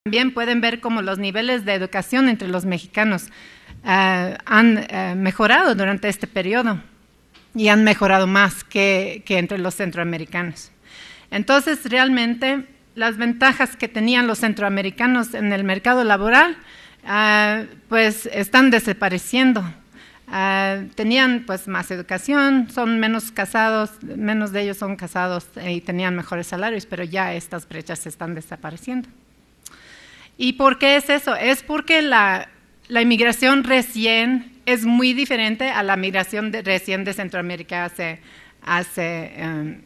También pueden ver cómo los niveles de educación entre los mexicanos han mejorado durante este periodo y han mejorado más que entre los centroamericanos. Entonces, realmente, las ventajas que tenían los centroamericanos en el mercado laboral, pues están desapareciendo. Tenían pues más educación, son menos casados, menos de ellos son casados y tenían mejores salarios, pero ya estas brechas están desapareciendo. ¿Y por qué es eso? Es porque la inmigración recién es muy diferente a la migración recién de Centroamérica en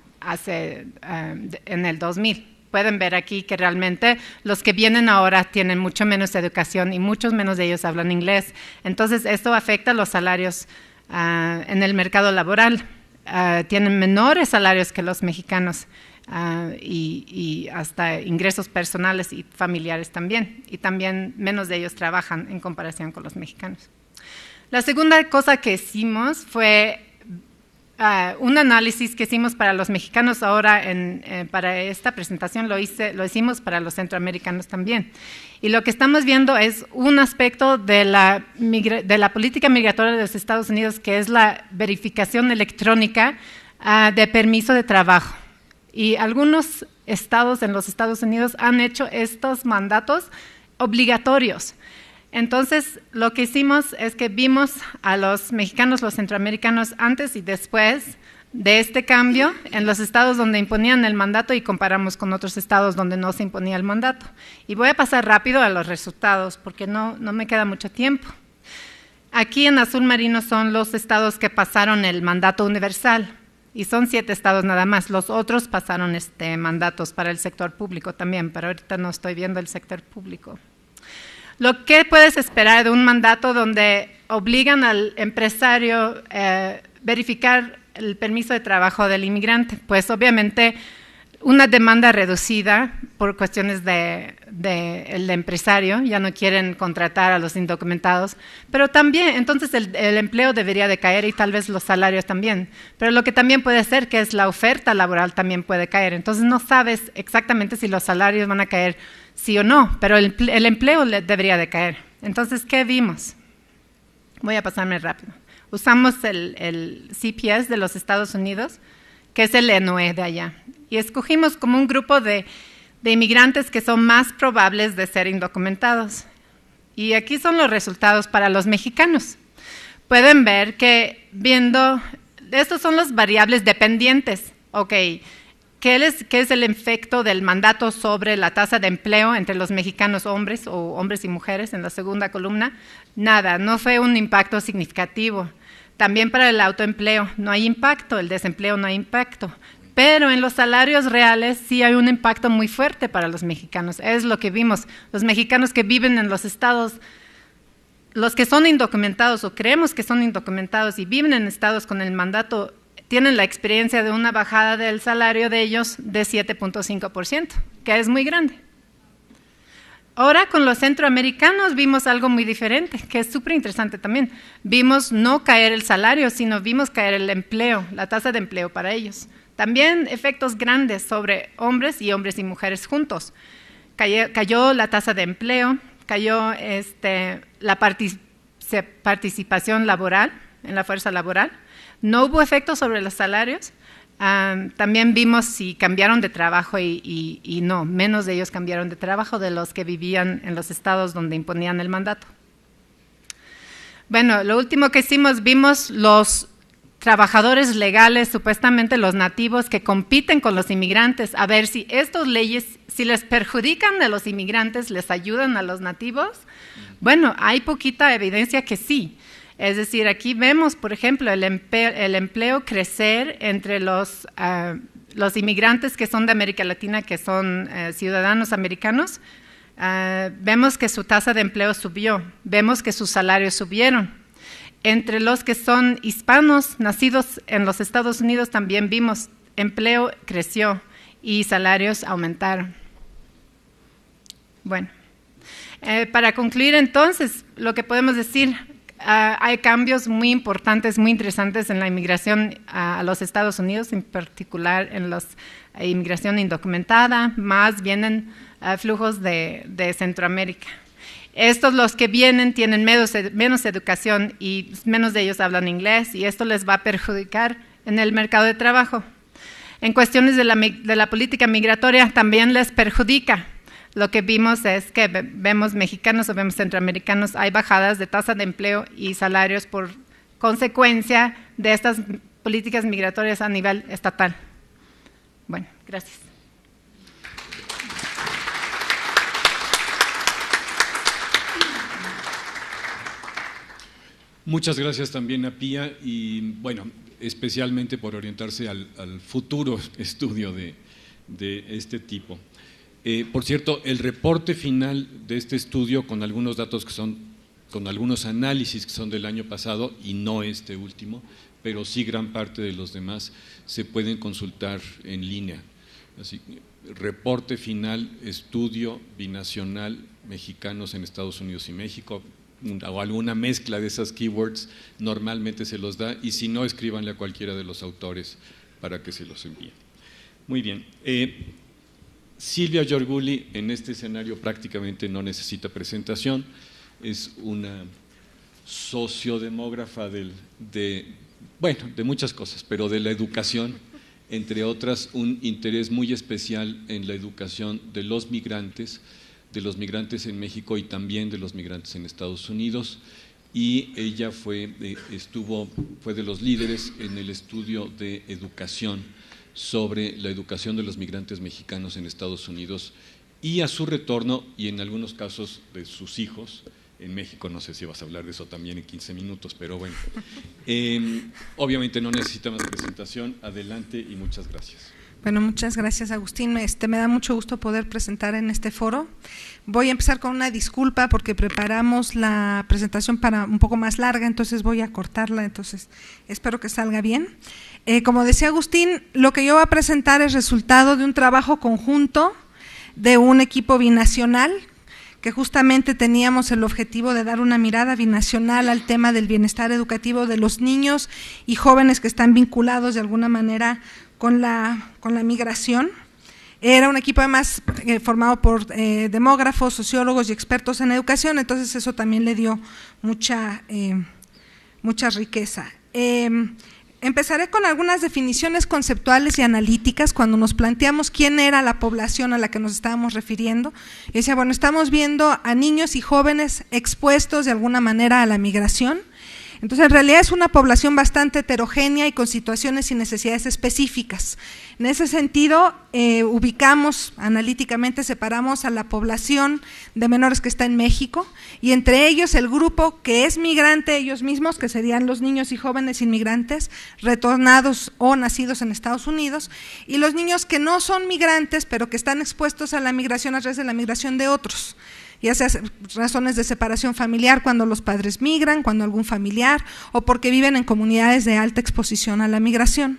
el 2000. Pueden ver aquí que realmente los que vienen ahora tienen mucho menos educación y muchos menos de ellos hablan inglés. Entonces, esto afecta los salarios en el mercado laboral. Tienen menores salarios que los mexicanos y hasta ingresos personales y familiares también. Y también menos de ellos trabajan en comparación con los mexicanos. La segunda cosa que hicimos fue un análisis que hicimos para los mexicanos ahora, para esta presentación lo hicimos para los centroamericanos también. Y lo que estamos viendo es un aspecto de la política migratoria de los Estados Unidos, que es la verificación electrónica de permiso de trabajo. Y algunos estados en los Estados Unidos han hecho estos mandatos obligatorios. Entonces, lo que hicimos es que vimos a los mexicanos, los centroamericanos, antes y después de este cambio en los estados donde imponían el mandato y comparamos con otros estados donde no se imponía el mandato. Y voy a pasar rápido a los resultados porque no me queda mucho tiempo. Aquí en azul marino son los estados que pasaron el mandato universal y son 7 estados nada más. Los otros pasaron mandatos para el sector público también, pero ahorita no estoy viendo el sector público. Lo que puedes esperar de un mandato donde obligan al empresario a verificar el permiso de trabajo del inmigrante, pues obviamente una demanda reducida por cuestiones del empresario, ya no quieren contratar a los indocumentados, pero también entonces el empleo debería de caer y tal vez los salarios también, pero lo que también puede ser que es la oferta laboral también puede caer, entonces no sabes exactamente si los salarios van a caer sí o no, pero el empleo debería de caer. Entonces, ¿qué vimos? Voy a pasarme rápido. Usamos el CPS de los Estados Unidos, que es el ENOE de allá, y escogimos como un grupo de inmigrantes que son más probables de ser indocumentados. Y aquí son los resultados para los mexicanos. Pueden ver que estos son las variables dependientes. Ok, ¿qué es el efecto del mandato sobre la tasa de empleo entre los mexicanos hombres o hombres y mujeres en la segunda columna? Nada, no fue un impacto significativo. También para el autoempleo no hay impacto, el desempleo no hay impacto. Pero en los salarios reales sí hay un impacto muy fuerte para los mexicanos. Es lo que vimos. Los mexicanos que viven en los estados, los que son indocumentados o creemos que son indocumentados y viven en estados con el mandato, tienen la experiencia de una bajada del salario de ellos de 7.5%, que es muy grande. Ahora con los centroamericanos vimos algo muy diferente, que es súper interesante también. Vimos no caer el salario, sino vimos caer el empleo, la tasa de empleo para ellos. También efectos grandes sobre hombres y mujeres juntos. Cayó la tasa de empleo, cayó la participación laboral, en la fuerza laboral. No hubo efectos sobre los salarios. También vimos si cambiaron de trabajo y no, menos de ellos cambiaron de trabajo de los que vivían en los estados donde imponían el mandato. Bueno, lo último que hicimos, vimos los trabajadores legales, supuestamente los nativos que compiten con los inmigrantes, a ver si estas leyes, si les perjudican a los inmigrantes, les ayudan a los nativos. Bueno, hay poquita evidencia que sí. Es decir, aquí vemos, por ejemplo, el empleo crecer entre los inmigrantes que son de América Latina, que son ciudadanos americanos. Vemos que su tasa de empleo subió, vemos que sus salarios subieron. Entre los que son hispanos nacidos en los Estados Unidos también vimos empleo creció y salarios aumentaron. Bueno, para concluir entonces, lo que podemos decir, hay cambios muy importantes, muy interesantes en la inmigración a los Estados Unidos, en particular en la inmigración indocumentada, más vienen flujos de Centroamérica. Estos, los que vienen, tienen menos educación y menos de ellos hablan inglés, y esto les va a perjudicar en el mercado de trabajo. En cuestiones de la política migratoria también les perjudica. Lo que vimos es que vemos mexicanos o vemos centroamericanos, hay bajadas de tasa de empleo y salarios por consecuencia de estas políticas migratorias a nivel estatal. Bueno, gracias. Muchas gracias también a Pía y, bueno, especialmente por orientarse al futuro estudio de este tipo. Por cierto, el reporte final de este estudio, con algunos datos que son, con algunos análisis que son del año pasado y no este último, pero sí gran parte de los demás, se pueden consultar en línea. Así, reporte final, estudio binacional, mexicanos en Estados Unidos y México, o alguna mezcla de esas keywords, normalmente se los da, y si no, escríbanle a cualquiera de los autores para que se los envíen. Muy bien. Silvia Giorguli en este escenario prácticamente no necesita presentación, es una sociodemógrafa de muchas cosas, pero de la educación, entre otras un interés muy especial en la educación de los migrantes en México y también de los migrantes en Estados Unidos, y ella fue de los líderes en el estudio de educación sobre la educación de los migrantes mexicanos en Estados Unidos y a su retorno, y en algunos casos de sus hijos en México. No sé si vas a hablar de eso también en 15 minutos, pero bueno, obviamente no necesita más presentación. Adelante y muchas gracias. Bueno, muchas gracias, Agustín. Me da mucho gusto poder presentar en este foro. Voy a empezar con una disculpa porque preparamos la presentación para un poco más larga, entonces voy a cortarla, entonces espero que salga bien. Como decía Agustín, lo que yo voy a presentar es resultado de un trabajo conjunto de un equipo binacional, que justamente teníamos el objetivo de dar una mirada binacional al tema del bienestar educativo de los niños y jóvenes que están vinculados de alguna manera con la migración. Era un equipo además formado por demógrafos, sociólogos y expertos en educación, entonces eso también le dio mucha riqueza. Empezaré con algunas definiciones conceptuales y analíticas cuando nos planteamos quién era la población a la que nos estábamos refiriendo. Y decía, bueno, estamos viendo a niños y jóvenes expuestos de alguna manera a la migración. Entonces, en realidad es una población bastante heterogénea y con situaciones y necesidades específicas. En ese sentido, ubicamos, analíticamente separamos a la población de menores que está en México, y entre ellos el grupo que es migrante ellos mismos, que serían los niños y jóvenes inmigrantes retornados o nacidos en Estados Unidos, y los niños que no son migrantes, pero que están expuestos a la migración a través de la migración de otros, ya sea razones de separación familiar cuando los padres migran, cuando algún familiar, o porque viven en comunidades de alta exposición a la migración.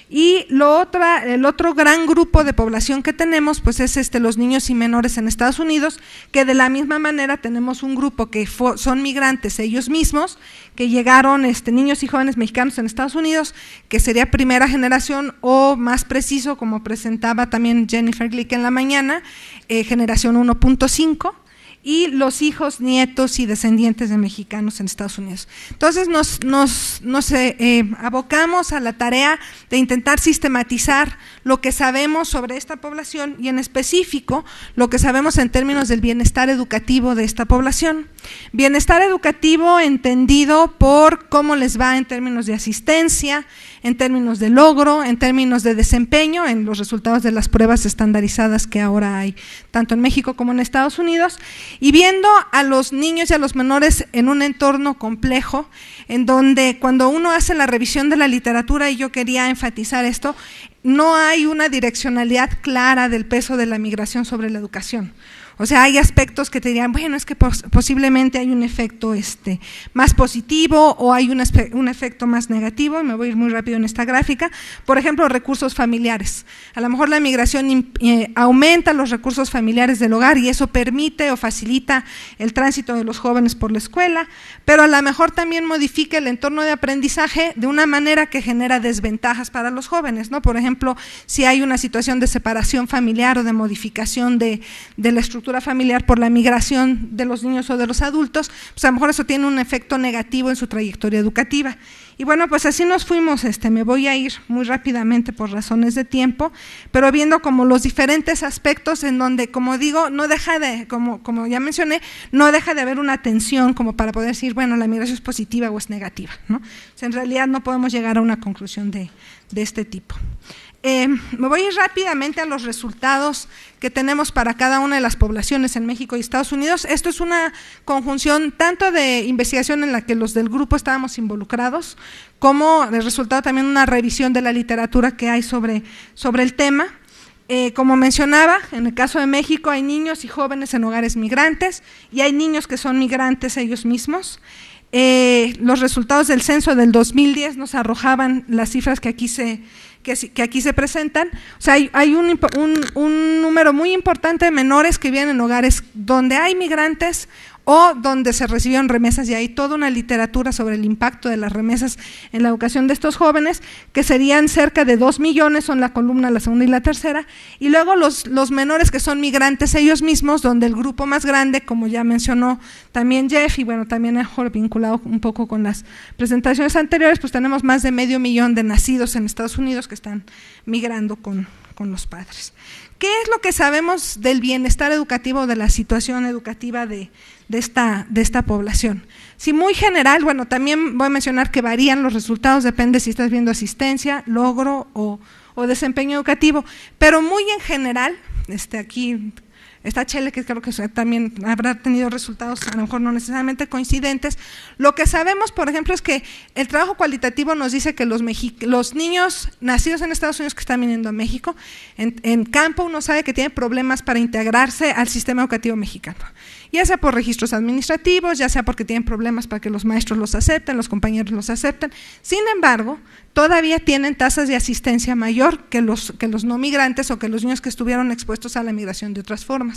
Y el otro gran grupo de población que tenemos pues es los niños y menores en Estados Unidos, que de la misma manera tenemos un grupo que son migrantes ellos mismos, que llegaron niños y jóvenes mexicanos en Estados Unidos, que sería primera generación, o más preciso, como presentaba también Jennifer Glick en la mañana, generación 1.5, y los hijos, nietos y descendientes de mexicanos en Estados Unidos. Entonces nos abocamos a la tarea de intentar sistematizar lo que sabemos sobre esta población, y en específico lo que sabemos en términos del bienestar educativo de esta población. Bienestar educativo entendido por cómo les va en términos de asistencia, en términos de logro, en términos de desempeño, en los resultados de las pruebas estandarizadas que ahora hay, tanto en México como en Estados Unidos, y viendo a los niños y a los menores en un entorno complejo, en donde cuando uno hace la revisión de la literatura, y yo quería enfatizar esto, no hay una direccionalidad clara del peso de la migración sobre la educación. O sea, hay aspectos que te dirían, bueno, es que posiblemente hay un efecto más positivo o hay un efecto más negativo, y me voy a ir muy rápido en esta gráfica. Por ejemplo, recursos familiares. A lo mejor la migración aumenta los recursos familiares del hogar y eso permite o facilita el tránsito de los jóvenes por la escuela, pero a lo mejor también modifica el entorno de aprendizaje de una manera que genera desventajas para los jóvenes, ¿no? Por ejemplo, si hay una situación de separación familiar o de modificación de la estructura familiar por la migración de los niños o de los adultos, pues a lo mejor eso tiene un efecto negativo en su trayectoria educativa. Y bueno, pues así nos fuimos, me voy a ir muy rápidamente por razones de tiempo, pero viendo como los diferentes aspectos en donde, como digo, no deja de, como ya mencioné, no deja de haber una tensión como para poder decir, bueno, la migración es positiva o es negativa, ¿no? O sea, en realidad no podemos llegar a una conclusión de este tipo. Me voy a ir rápidamente a los resultados que tenemos para cada una de las poblaciones en México y Estados Unidos. Esto es una conjunción tanto de investigación en la que los del grupo estábamos involucrados, como de resultado también una revisión de la literatura que hay sobre el tema. Como mencionaba, en el caso de México hay niños y jóvenes en hogares migrantes y hay niños que son migrantes ellos mismos. Los resultados del censo del 2010 nos arrojaban las cifras que aquí se presentan. O sea, hay un número muy importante de menores que viven en hogares donde hay migrantes o donde se recibieron remesas, y hay toda una literatura sobre el impacto de las remesas en la educación de estos jóvenes, que serían cerca de 2 millones, son la columna, la segunda y la tercera, y luego los menores que son migrantes ellos mismos, donde el grupo más grande, como ya mencionó también Jeff, y bueno, también mejor vinculado un poco con las presentaciones anteriores, pues tenemos más de 500,000 de nacidos en Estados Unidos que están migrando con los padres. ¿Qué es lo que sabemos del bienestar educativo, de la situación educativa de esta población? Si muy general, bueno, también voy a mencionar que varían los resultados, depende si estás viendo asistencia, logro o desempeño educativo, pero muy en general, aquí está Chele, que creo que también habrá tenido resultados a lo mejor no necesariamente coincidentes. Lo que sabemos, por ejemplo, es que el trabajo cualitativo nos dice que los niños nacidos en Estados Unidos que están viniendo a México, en campo uno sabe que tienen problemas para integrarse al sistema educativo mexicano, ya sea por registros administrativos, ya sea porque tienen problemas para que los maestros los acepten, los compañeros los acepten. Sin embargo, todavía tienen tasas de asistencia mayor que los no migrantes o que los niños que estuvieron expuestos a la migración de otras formas.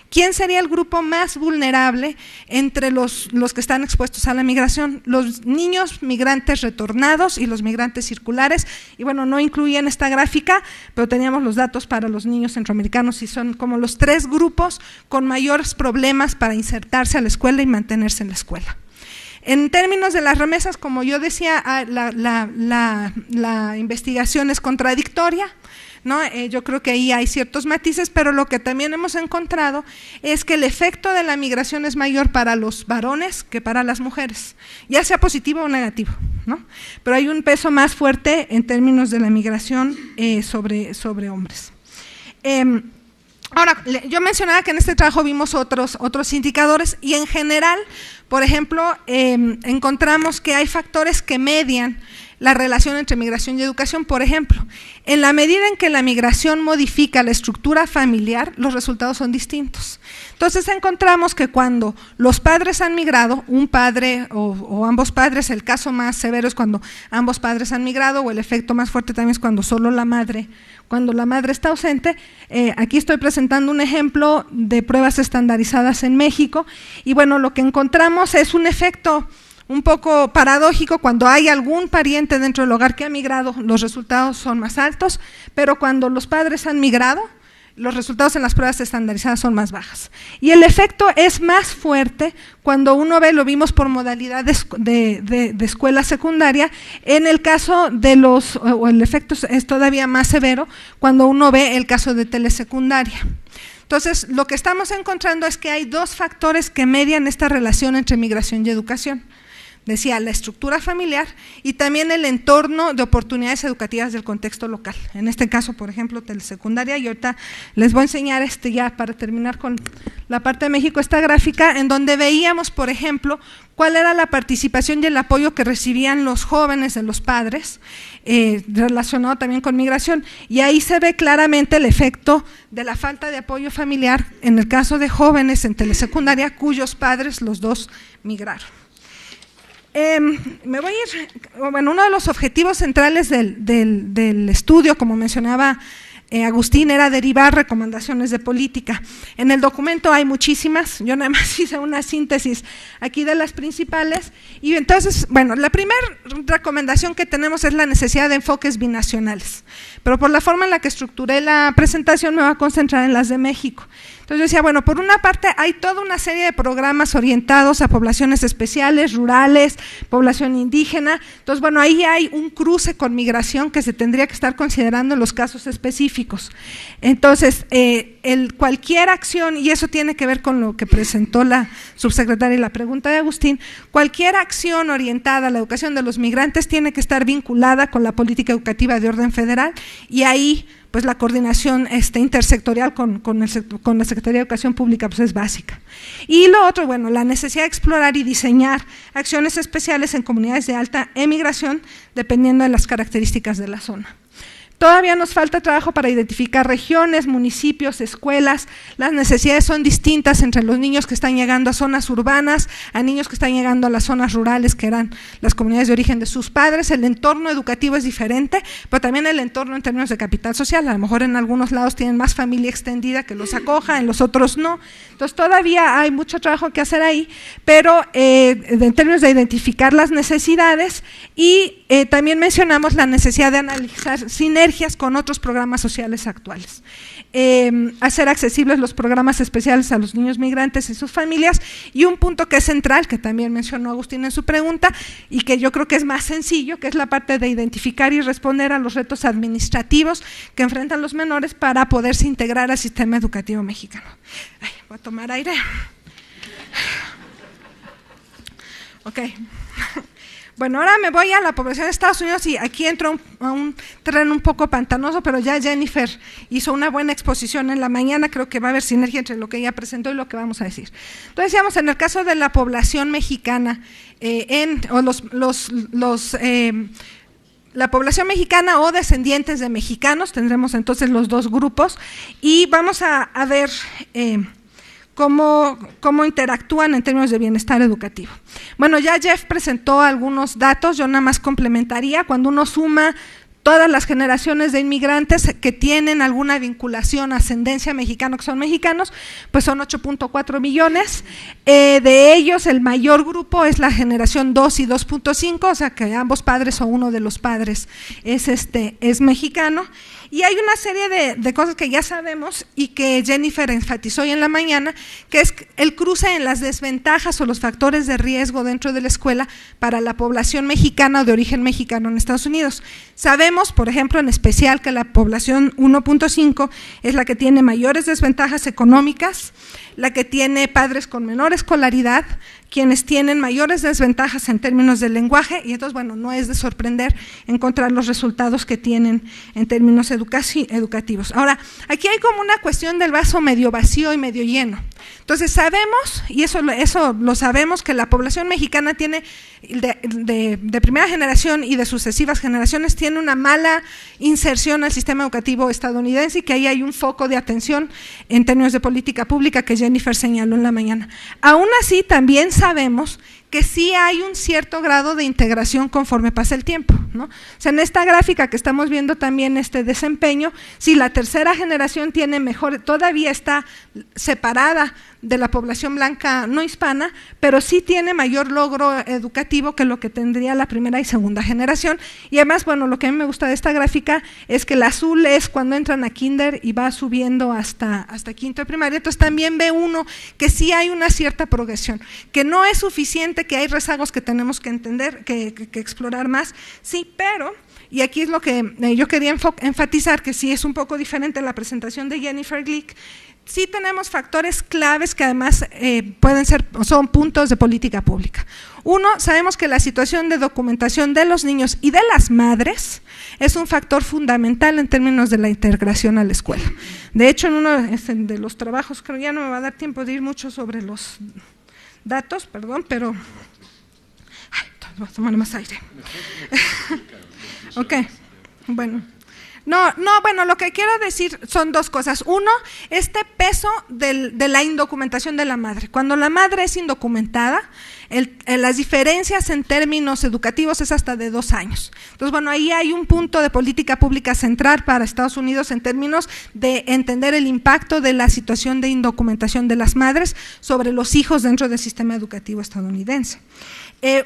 ¿Quién sería el grupo más vulnerable entre los que están expuestos a la migración? Los niños migrantes retornados y los migrantes circulares, y bueno, no incluía en esta gráfica, pero teníamos los datos para los niños centroamericanos y son como los 3 grupos con mayores problemas para insertarse a la escuela y mantenerse en la escuela. En términos de las remesas, como yo decía, la investigación es contradictoria, ¿no? Yo creo que ahí hay ciertos matices, pero lo que también hemos encontrado es que el efecto de la migración es mayor para los varones que para las mujeres, ya sea positivo o negativo, ¿no? Pero hay un peso más fuerte en términos de la migración sobre hombres. Ahora, yo mencionaba que en este trabajo vimos otros indicadores y en general, por ejemplo, encontramos que hay factores que median la relación entre migración y educación. Por ejemplo, en la medida en que la migración modifica la estructura familiar, los resultados son distintos. Entonces encontramos que cuando los padres han migrado, un padre o ambos padres, el caso más severo es cuando ambos padres han migrado, o el efecto más fuerte también es cuando solo la madre está ausente. Aquí estoy presentando un ejemplo de pruebas estandarizadas en México, y bueno, lo que encontramos es un efecto un poco paradójico. Cuando hay algún pariente dentro del hogar que ha migrado, los resultados son más altos, pero cuando los padres han migrado, los resultados en las pruebas estandarizadas son más bajas. Y el efecto es más fuerte cuando uno ve, lo vimos por modalidades de escuela secundaria, en el caso de o el efecto es todavía más severo cuando uno ve el caso de telesecundaria. Entonces, lo que estamos encontrando es que hay 2 factores que median esta relación entre migración y educación. decía la estructura familiar y también el entorno de oportunidades educativas del contexto local. En este caso, por ejemplo, telesecundaria, y ahorita les voy a enseñar ya para terminar con la parte de México, esta gráfica en donde veíamos, por ejemplo, cuál era la participación y el apoyo que recibían los jóvenes de los padres, relacionado también con migración, y ahí se ve claramente el efecto de la falta de apoyo familiar en el caso de jóvenes en telesecundaria cuyos padres los dos migraron. Me voy a ir, bueno, uno de los objetivos centrales del estudio, como mencionaba Agustín, era derivar recomendaciones de política. En el documento hay muchísimas, yo nada más hice una síntesis aquí de las principales, y entonces, bueno, la primera recomendación que tenemos es la necesidad de enfoques binacionales, pero por la forma en la que estructuré la presentación me voy a concentrar en las de México. Entonces yo decía, bueno, por una parte hay toda una serie de programas orientados a poblaciones especiales, rurales, población indígena, entonces bueno, ahí hay un cruce con migración que se tendría que estar considerando en los casos específicos. Entonces, cualquier acción, y eso tiene que ver con lo que presentó la subsecretaria y la pregunta de Agustín, cualquier acción orientada a la educación de los migrantes tiene que estar vinculada con la política educativa de orden federal, y ahí pues la coordinación intersectorial con la Secretaría de Educación Pública pues es básica. Y lo otro, bueno, la necesidad de explorar y diseñar acciones especiales en comunidades de alta emigración dependiendo de las características de la zona. Todavía nos falta trabajo para identificar regiones, municipios, escuelas. Las necesidades son distintas entre los niños que están llegando a zonas urbanas, a niños que están llegando a las zonas rurales, que eran las comunidades de origen de sus padres. El entorno educativo es diferente, pero también el entorno en términos de capital social. A lo mejor en algunos lados tienen más familia extendida que los acoja, en los otros no. Entonces todavía hay mucho trabajo que hacer ahí, pero en términos de identificar las necesidades, y también mencionamos la necesidad de analizar sinergias con otros programas sociales actuales, hacer accesibles los programas especiales a los niños migrantes y sus familias, y un punto que es central, que también mencionó Agustín en su pregunta, y que yo creo que es más sencillo, que es la parte de identificar y responder a los retos administrativos que enfrentan los menores para poderse integrar al sistema educativo mexicano. Ay, voy a tomar aire. Ok. Bueno, ahora me voy a la población de Estados Unidos, y aquí entro a un terreno un poco pantanoso, pero ya Jennifer hizo una buena exposición en la mañana, creo que va a haber sinergia entre lo que ella presentó y lo que vamos a decir. Entonces decíamos, en el caso de la población mexicana, la población mexicana o descendientes de mexicanos, tendremos entonces los dos grupos, y vamos a ver cómo interactúan en términos de bienestar educativo. Bueno, ya Jeff presentó algunos datos, yo nada más complementaría. Cuando uno suma todas las generaciones de inmigrantes que tienen alguna vinculación, ascendencia mexicana, que son mexicanos, pues son 8.4 millones, de ellos el mayor grupo es la generación 2 y 2.5, o sea que ambos padres o uno de los padres es mexicano. Y hay una serie de cosas que ya sabemos y que Jennifer enfatizó hoy en la mañana, que es el cruce en las desventajas o los factores de riesgo dentro de la escuela para la población mexicana o de origen mexicano en Estados Unidos. Sabemos, por ejemplo, en especial que la población 1.5 es la que tiene mayores desventajas económicas, la que tiene padres con menor escolaridad, quienes tienen mayores desventajas en términos del lenguaje, y entonces, bueno, no es de sorprender encontrar los resultados que tienen en términos educativos. Ahora, aquí hay como una cuestión del vaso medio vacío y medio lleno. Entonces sabemos, y eso lo sabemos, que la población mexicana tiene, de primera generación y de sucesivas generaciones, tiene una mala inserción al sistema educativo estadounidense, y que ahí hay un foco de atención en términos de política pública que Jennifer señaló en la mañana. Aún así, también sabemos que sí hay un cierto grado de integración conforme pasa el tiempo, ¿no? O sea, en esta gráfica que estamos viendo también este desempeño, sí, la tercera generación tiene mejor, todavía está separada de la población blanca no hispana, pero sí tiene mayor logro educativo que lo que tendría la primera y segunda generación. Y además, bueno, lo que a mí me gusta de esta gráfica es que el azul es cuando entran a kinder y va subiendo hasta quinto de primaria. Entonces también ve uno que sí hay una cierta progresión, que no es suficiente, que hay rezagos que tenemos que entender, que explorar más, sí, pero… Y aquí es lo que yo quería enfatizar, que sí es un poco diferente la presentación de Jennifer Glick, sí tenemos factores claves que además son puntos de política pública. Uno, sabemos que la situación de documentación de los niños y de las madres es un factor fundamental en términos de la integración a la escuela. De hecho, en uno de los trabajos, creo ya no me va a dar tiempo de ir mucho sobre los datos, perdón, pero… voy a tomar más aire. Ok, bueno. Bueno, lo que quiero decir son dos cosas. Uno, este peso de la indocumentación de la madre. Cuando la madre es indocumentada, las diferencias en términos educativos es hasta de 2 años. Entonces, bueno, ahí hay un punto de política pública central para Estados Unidos en términos de entender el impacto de la situación de indocumentación de las madres sobre los hijos dentro del sistema educativo estadounidense.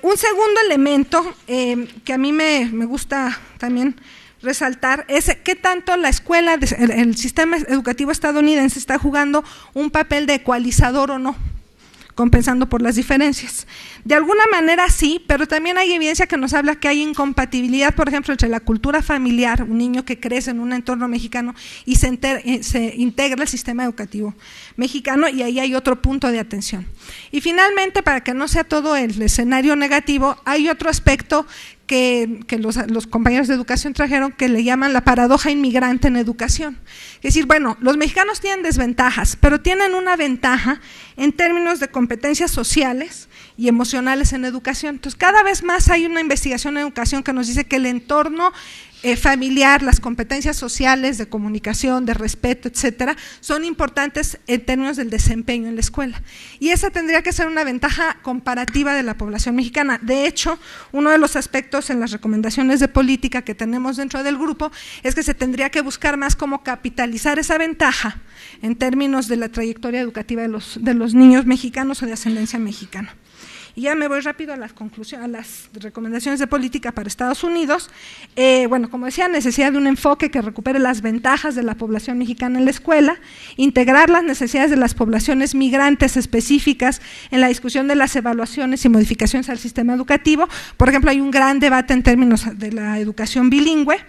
Un segundo elemento que a mí me gusta también resaltar es qué tanto la escuela, el sistema educativo estadounidense está jugando un papel de ecualizador o no, compensando por las diferencias. De alguna manera sí, pero también hay evidencia que nos habla que hay incompatibilidad, por ejemplo, entre la cultura familiar, un niño que crece en un entorno mexicano y se integra al sistema educativo mexicano, y ahí hay otro punto de atención. Y finalmente, para que no sea todo el escenario negativo, hay otro aspecto que los compañeros de educación trajeron, que le llaman la paradoja inmigrante en educación. Es decir, bueno, los mexicanos tienen desventajas, pero tienen una ventaja en términos de competencias sociales y emocionales en educación. Entonces, cada vez más hay una investigación en educación que nos dice que el entorno familiar, las competencias sociales de comunicación, de respeto, etcétera, son importantes en términos del desempeño en la escuela. Y esa tendría que ser una ventaja comparativa de la población mexicana. De hecho, uno de los aspectos en las recomendaciones de política que tenemos dentro del grupo es que se tendría que buscar más cómo capitalizar esa ventaja en términos de la trayectoria educativa de los niños mexicanos o de ascendencia mexicana. Y ya me voy rápido a las conclusiones, a las recomendaciones de política para Estados Unidos. Bueno, como decía, necesidad de un enfoque que recupere las ventajas de la población mexicana en la escuela, integrar las necesidades de las poblaciones migrantes específicas en la discusión de las evaluaciones y modificaciones al sistema educativo. Por ejemplo, hay un gran debate en términos de la educación bilingüe.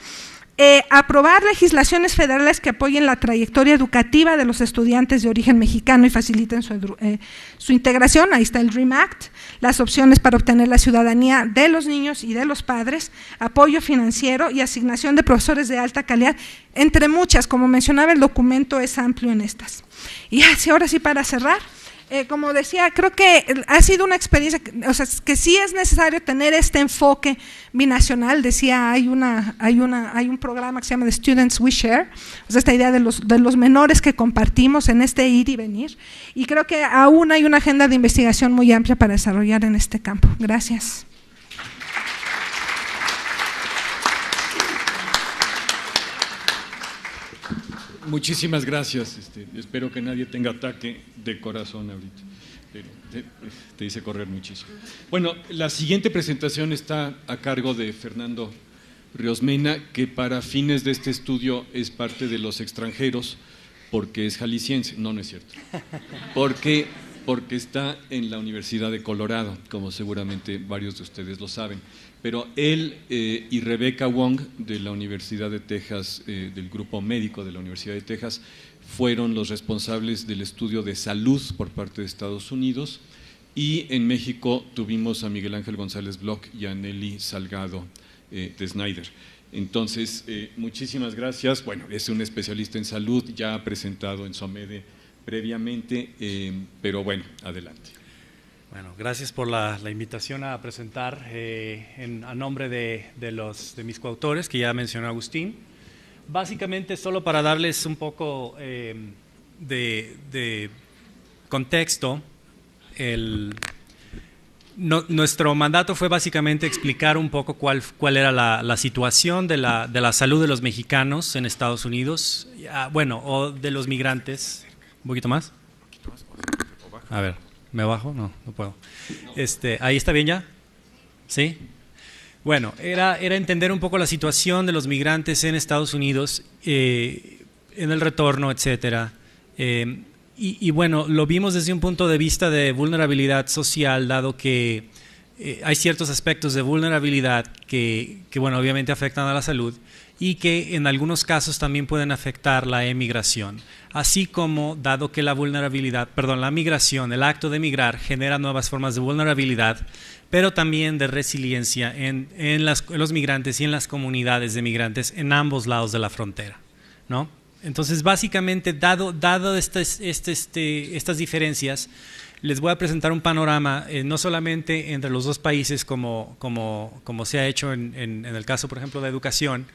Aprobar legislaciones federales que apoyen la trayectoria educativa de los estudiantes de origen mexicano y faciliten su integración. Ahí está el DREAM Act, las opciones para obtener la ciudadanía de los niños y de los padres, apoyo financiero y asignación de profesores de alta calidad, entre muchas. Como mencionaba, el documento es amplio en estas. Y ahora sí, para cerrar, como decía, creo que ha sido una experiencia, o sea, que sí es necesario tener este enfoque binacional. Decía, hay un programa que se llama The Students We Share, o sea, esta idea de los menores que compartimos en este ir y venir, y creo que aún hay una agenda de investigación muy amplia para desarrollar en este campo. Gracias. Muchísimas gracias. Espero que nadie tenga ataque de corazón ahorita. Te hice correr muchísimo. Bueno, la siguiente presentación está a cargo de Fernando Ríos Mena, que para fines de este estudio es parte de los extranjeros porque es jalisciense. No, no es cierto. Porque está en la Universidad de Colorado, como seguramente varios de ustedes lo saben. Pero él y Rebecca Wong de la Universidad de Texas, del grupo médico de la Universidad de Texas, fueron los responsables del estudio de salud por parte de Estados Unidos, y en México tuvimos a Miguel Ángel González Bloch y a Nelly Salgado de Snyder. Entonces, muchísimas gracias. Bueno, es un especialista en salud, ya ha presentado en SOMEDE previamente, pero bueno, adelante. Bueno, gracias por la invitación a presentar a nombre de mis coautores, que ya mencionó Agustín. Básicamente, solo para darles un poco de contexto, nuestro mandato fue básicamente explicar un poco cuál era la situación de la salud de los mexicanos en Estados Unidos, bueno, o de los migrantes. ¿Un poquito más? A ver. ¿Me bajo? No puedo. ¿Ahí está bien ya? ¿Sí? Bueno, era entender un poco la situación de los migrantes en Estados Unidos, en el retorno, etcétera. Y bueno, lo vimos desde un punto de vista de vulnerabilidad social, dado que hay ciertos aspectos de vulnerabilidad que bueno, obviamente afectan a la salud, y que en algunos casos también pueden afectar la emigración, así como dado que la migración, el acto de migrar genera nuevas formas de vulnerabilidad, pero también de resiliencia en los migrantes y en las comunidades de migrantes en ambos lados de la frontera, ¿no? Entonces, básicamente, dado estas diferencias, les voy a presentar un panorama no solamente entre los dos países como se ha hecho en el caso, por ejemplo, de educación,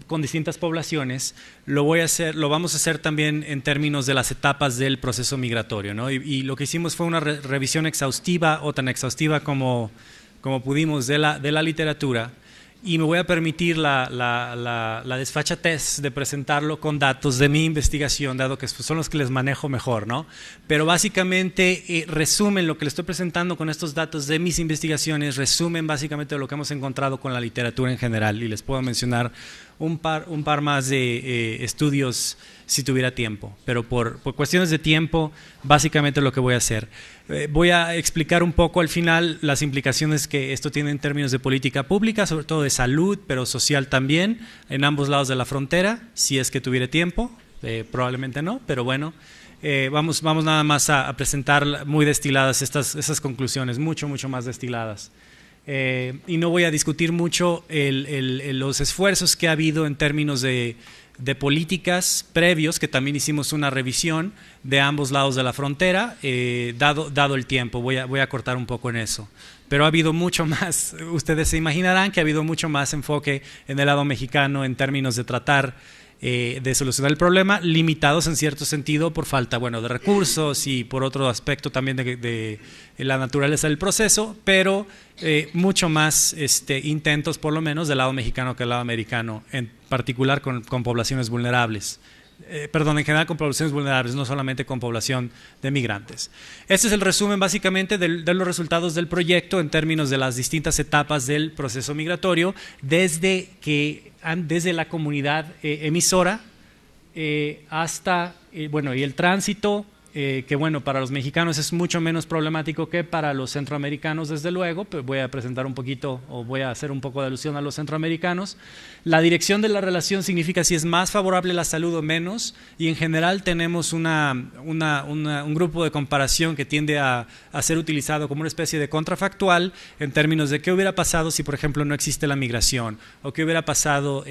con distintas poblaciones, lo vamos a hacer también en términos de las etapas del proceso migratorio, ¿no? Y lo que hicimos fue una revisión exhaustiva, o tan exhaustiva como pudimos, de la literatura, y me voy a permitir la desfachatez de presentarlo con datos de mi investigación, dado que son los que les manejo mejor, ¿no? Pero básicamente resumen lo que les estoy presentando con estos datos de mis investigaciones, resumen básicamente lo que hemos encontrado con la literatura en general, y les puedo mencionar un par más de estudios si tuviera tiempo, pero por cuestiones de tiempo, básicamente lo que voy a hacer. Voy a explicar un poco al final las implicaciones que esto tiene en términos de política pública, sobre todo de salud, pero social también, en ambos lados de la frontera, si es que tuviera tiempo, probablemente no, pero bueno. Vamos nada más a presentar muy destiladas esas conclusiones, mucho más destiladas. Y no voy a discutir mucho los esfuerzos que ha habido en términos de políticas previos, que también hicimos una revisión de ambos lados de la frontera, dado el tiempo, voy a cortar un poco en eso. Pero ha habido mucho más, ustedes se imaginarán que ha habido mucho más enfoque en el lado mexicano en términos de tratar de solucionar el problema, limitados en cierto sentido por falta, de recursos y por otro aspecto también de la naturaleza del proceso, pero mucho más intentos, por lo menos, del lado mexicano que del lado americano, en particular con poblaciones vulnerables. En general con poblaciones vulnerables, no solamente con población de migrantes. Este es el resumen básicamente de los resultados del proyecto en términos de las distintas etapas del proceso migratorio, desde la comunidad emisora hasta, y el tránsito, que para los mexicanos es mucho menos problemático que para los centroamericanos, desde luego, pero voy a presentar un poquito, o voy a hacer un poco de alusión a los centroamericanos. La dirección de la relación significa si es más favorable la salud o menos, y en general tenemos un grupo de comparación que tiende a ser utilizado como una especie de contrafactual en términos de qué hubiera pasado si, por ejemplo, no existe la migración, o qué hubiera pasado,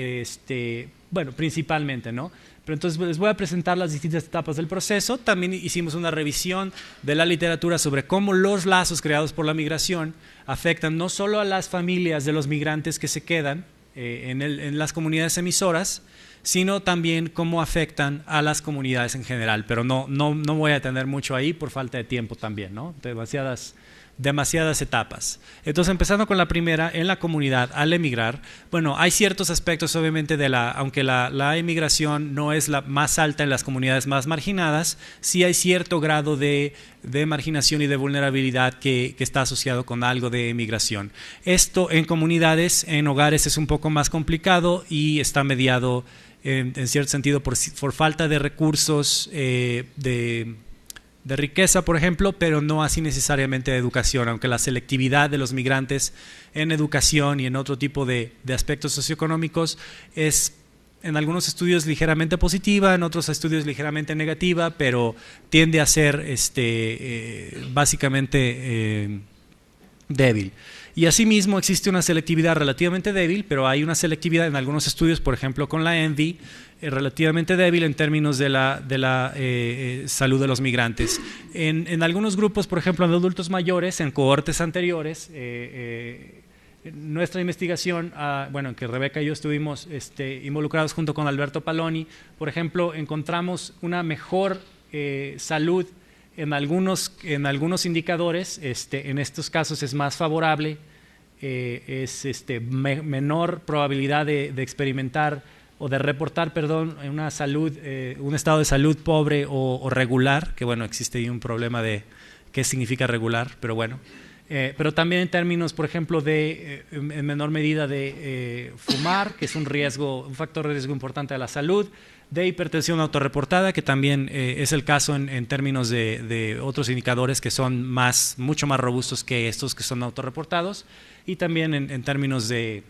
principalmente, ¿no? Pero entonces les voy a presentar las distintas etapas del proceso. También hicimos una revisión de la literatura sobre cómo los lazos creados por la migración afectan no solo a las familias de los migrantes que se quedan en las comunidades emisoras, sino también cómo afectan a las comunidades en general. Pero no voy a atender mucho ahí por falta de tiempo también, ¿no? Demasiadas etapas. Entonces, empezando con la primera, en la comunidad, al emigrar, hay ciertos aspectos, obviamente, aunque la emigración no es la más alta en las comunidades más marginadas, sí hay cierto grado de marginación y de vulnerabilidad que está asociado con algo de emigración. Esto en comunidades, en hogares, es un poco más complicado y está mediado, en cierto sentido, por falta de recursos, de riqueza, por ejemplo, pero no así necesariamente de educación, aunque la selectividad de los migrantes en educación y en otro tipo de aspectos socioeconómicos es en algunos estudios ligeramente positiva, en otros estudios ligeramente negativa, pero tiende a ser básicamente débil. Y asimismo existe una selectividad relativamente débil, pero hay una selectividad en algunos estudios, por ejemplo con la ENVI, relativamente débil en términos de la salud de los migrantes. En algunos grupos, por ejemplo en adultos mayores, en cohortes anteriores, nuestra investigación, en que Rebeca y yo estuvimos involucrados junto con Alberto Paloni, por ejemplo, encontramos una mejor salud en algunos indicadores. En estos casos es más favorable, menor probabilidad de experimentar o de reportar, una salud, un estado de salud pobre o regular, que existe ahí un problema de qué significa regular, pero también en términos, por ejemplo, en menor medida de fumar, que es un factor de riesgo importante a la salud, de hipertensión autorreportada, que también es el caso en términos de otros indicadores que son mucho más robustos que estos que son autorreportados, y también en términos de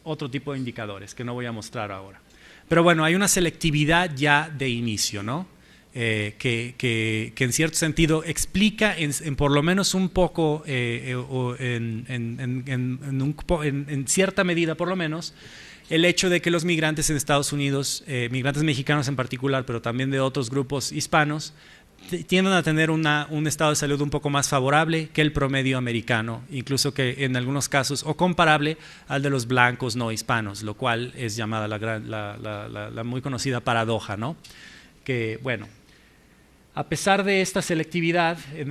otro tipo de indicadores que no voy a mostrar ahora. Pero bueno, hay una selectividad ya de inicio, ¿no? Que en cierto sentido explica en por lo menos un poco, o en cierta medida por lo menos, el hecho de que los migrantes en Estados Unidos, migrantes mexicanos en particular, pero también de otros grupos hispanos, tienden a tener un estado de salud un poco más favorable que el promedio americano, incluso que en algunos casos, o comparable al de los blancos no hispanos, lo cual es llamada la muy conocida paradoja, ¿no? Que, bueno, a pesar de esta selectividad en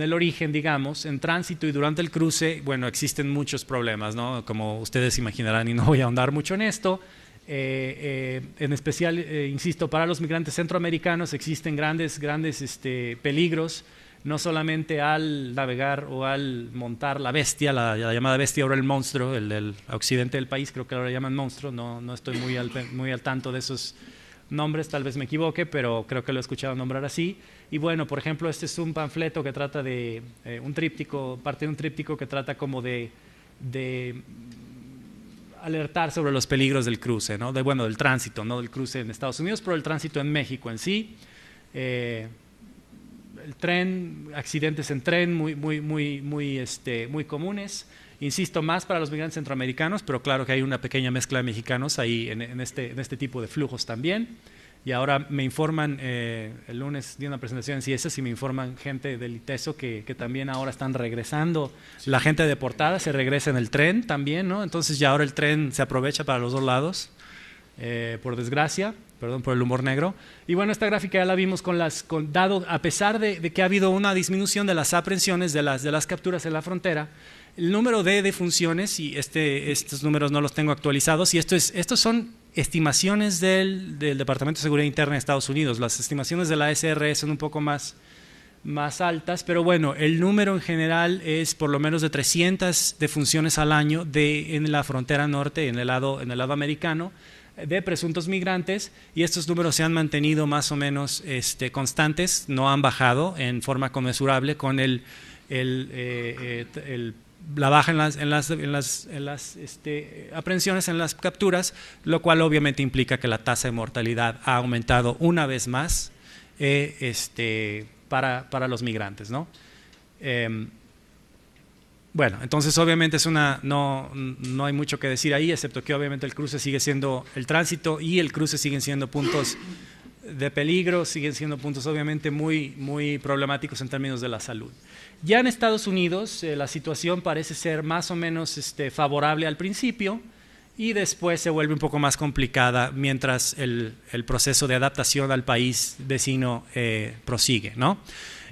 el origen, digamos, en tránsito y durante el cruce, bueno, existen muchos problemas, ¿no? Como ustedes imaginarán, y no voy a ahondar mucho en esto. En especial, insisto, para los migrantes centroamericanos existen grandes peligros, no solamente al navegar o al montar la bestia, la llamada bestia, ahora el monstruo, el del occidente del país, creo que ahora llaman monstruo, no estoy muy al tanto de esos nombres, tal vez me equivoque, pero creo que lo he escuchado nombrar así. Y bueno, por ejemplo, este es un panfleto que trata de un tríptico, parte de un tríptico que trata como de alertar sobre los peligros del cruce, ¿no? Del tránsito, no del cruce en Estados Unidos, pero el tránsito en México en sí. El tren, accidentes en tren muy comunes. Insisto, más para los migrantes centroamericanos, pero claro que hay una pequeña mezcla de mexicanos ahí en este tipo de flujos también. Y ahora me informan, el lunes di una presentación en CIESAS y me informan gente del ITESO que también ahora están regresando. Sí. La gente deportada se regresa en el tren también, ¿no? Entonces ya ahora el tren se aprovecha para los dos lados, por desgracia, perdón por el humor negro. Y bueno, esta gráfica ya la vimos dado a pesar de que ha habido una disminución de las aprehensiones, de las capturas en la frontera, el número de defunciones, y estos números no los tengo actualizados, y estos son estimaciones del Departamento de Seguridad Interna de Estados Unidos. Las estimaciones de la SRE son un poco más altas, pero bueno, el número en general es por lo menos de 300 defunciones al año en la frontera norte, en el lado americano, de presuntos migrantes, y estos números se han mantenido más o menos constantes, no han bajado en forma conmensurable con la baja en las aprehensiones, en las capturas, lo cual obviamente implica que la tasa de mortalidad ha aumentado una vez más para los migrantes, ¿no? Bueno, entonces obviamente no hay mucho que decir ahí, excepto que obviamente el cruce sigue siendo, el tránsito y el cruce siguen siendo puntos de peligro, siguen siendo puntos obviamente muy problemáticos en términos de la salud. Ya en Estados Unidos la situación parece ser más o menos favorable al principio y después se vuelve un poco más complicada mientras el proceso de adaptación al país vecino prosigue, ¿no?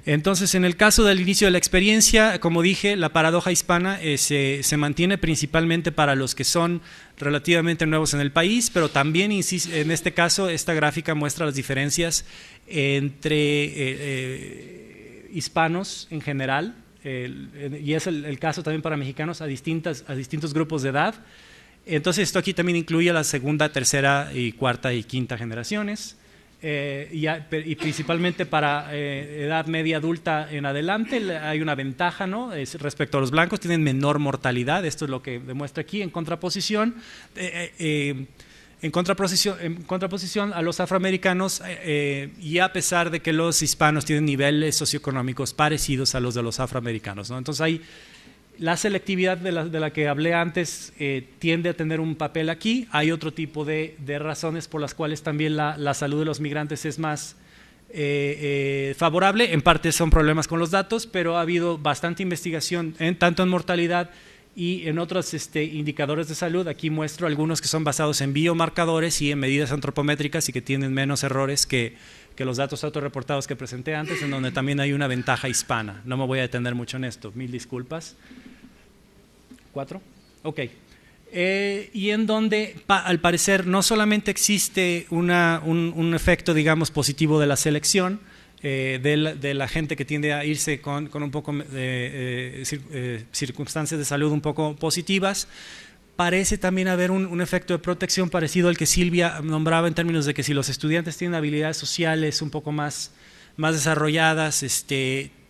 Entonces, en el caso del inicio de la experiencia, como dije, la paradoja hispana se mantiene principalmente para los que son relativamente nuevos en el país, pero también, en este caso, esta gráfica muestra las diferencias entre hispanos en general, y es el caso también para mexicanos a distintos grupos de edad. Entonces, esto aquí también incluye la segunda, tercera y cuarta y quinta generaciones. Y principalmente para edad media adulta en adelante hay una ventaja, ¿no? Respecto a los blancos, tienen menor mortalidad, esto es lo que demuestra aquí, en contraposición a los afroamericanos, y a pesar de que los hispanos tienen niveles socioeconómicos parecidos a los de los afroamericanos, ¿no? Entonces hay la selectividad de la que hablé antes tiende a tener un papel aquí. Hay otro tipo de razones por las cuales también la salud de los migrantes es más favorable. En parte son problemas con los datos, pero ha habido bastante investigación tanto en mortalidad y en otros indicadores de salud. Aquí muestro algunos que son basados en biomarcadores y en medidas antropométricas y que tienen menos errores que los datos autorreportados que presenté antes, en donde también hay una ventaja hispana. No me voy a detener mucho en esto, mil disculpas. 4. Ok. Y en donde, al parecer, no solamente existe un efecto, digamos, positivo de la selección, de la gente que tiende a irse con un poco circunstancias de salud un poco positivas, parece también haber un efecto de protección parecido al que Silvia nombraba, en términos de que si los estudiantes tienen habilidades sociales un poco más desarrolladas,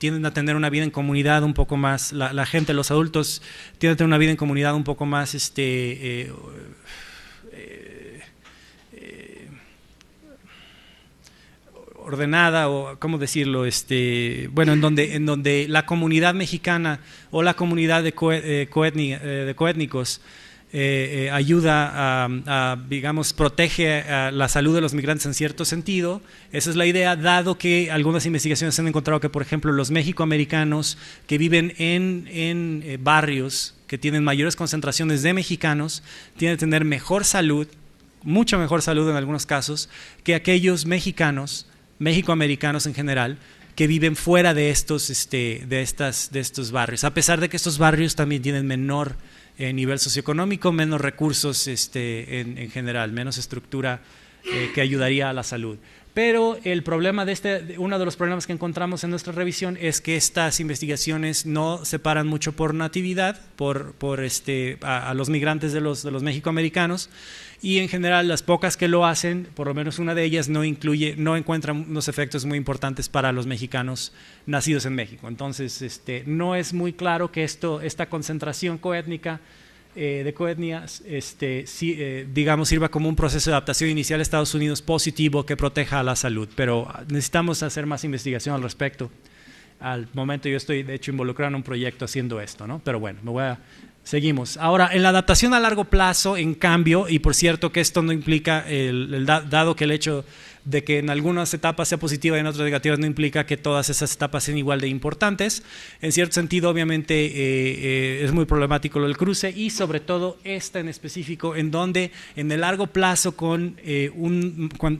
tienden a tener una vida en comunidad un poco más, la gente, los adultos tienden a tener una vida en comunidad un poco más ordenada, o cómo decirlo, bueno, en donde la comunidad mexicana o la comunidad de coétnicos ayuda a, digamos, protege a la salud de los migrantes en cierto sentido. Esa es la idea, dado que algunas investigaciones han encontrado que, por ejemplo, los mexicoamericanos que viven en barrios que tienen mayores concentraciones de mexicanos tienden a tener mejor salud, mucho mejor salud en algunos casos, que aquellos mexicoamericanos en general, que viven fuera de estos barrios, a pesar de que estos barrios también tienen menor nivel socioeconómico, menos recursos en general, menos estructura que ayudaría a la salud. Pero el problema uno de los problemas que encontramos en nuestra revisión es que estas investigaciones no separan mucho por natividad, a los migrantes de los mexicoamericanos, y en general las pocas que lo hacen, por lo menos una de ellas no encuentran unos efectos muy importantes para los mexicanos nacidos en México. Entonces, no es muy claro que esta concentración coétnica de coetnias, digamos, sirva como un proceso de adaptación inicial a Estados Unidos positivo que proteja a la salud, pero necesitamos hacer más investigación al respecto. Al momento yo estoy, de hecho, involucrado en un proyecto haciendo esto, ¿no? Pero bueno, seguimos. Ahora, en la adaptación a largo plazo, en cambio, y por cierto que esto no implica, dado que el hecho de que en algunas etapas sea positiva y en otras negativas no implica que todas esas etapas sean igual de importantes. En cierto sentido, obviamente, es muy problemático lo del cruce, y sobre todo esta en específico, en donde en el largo plazo,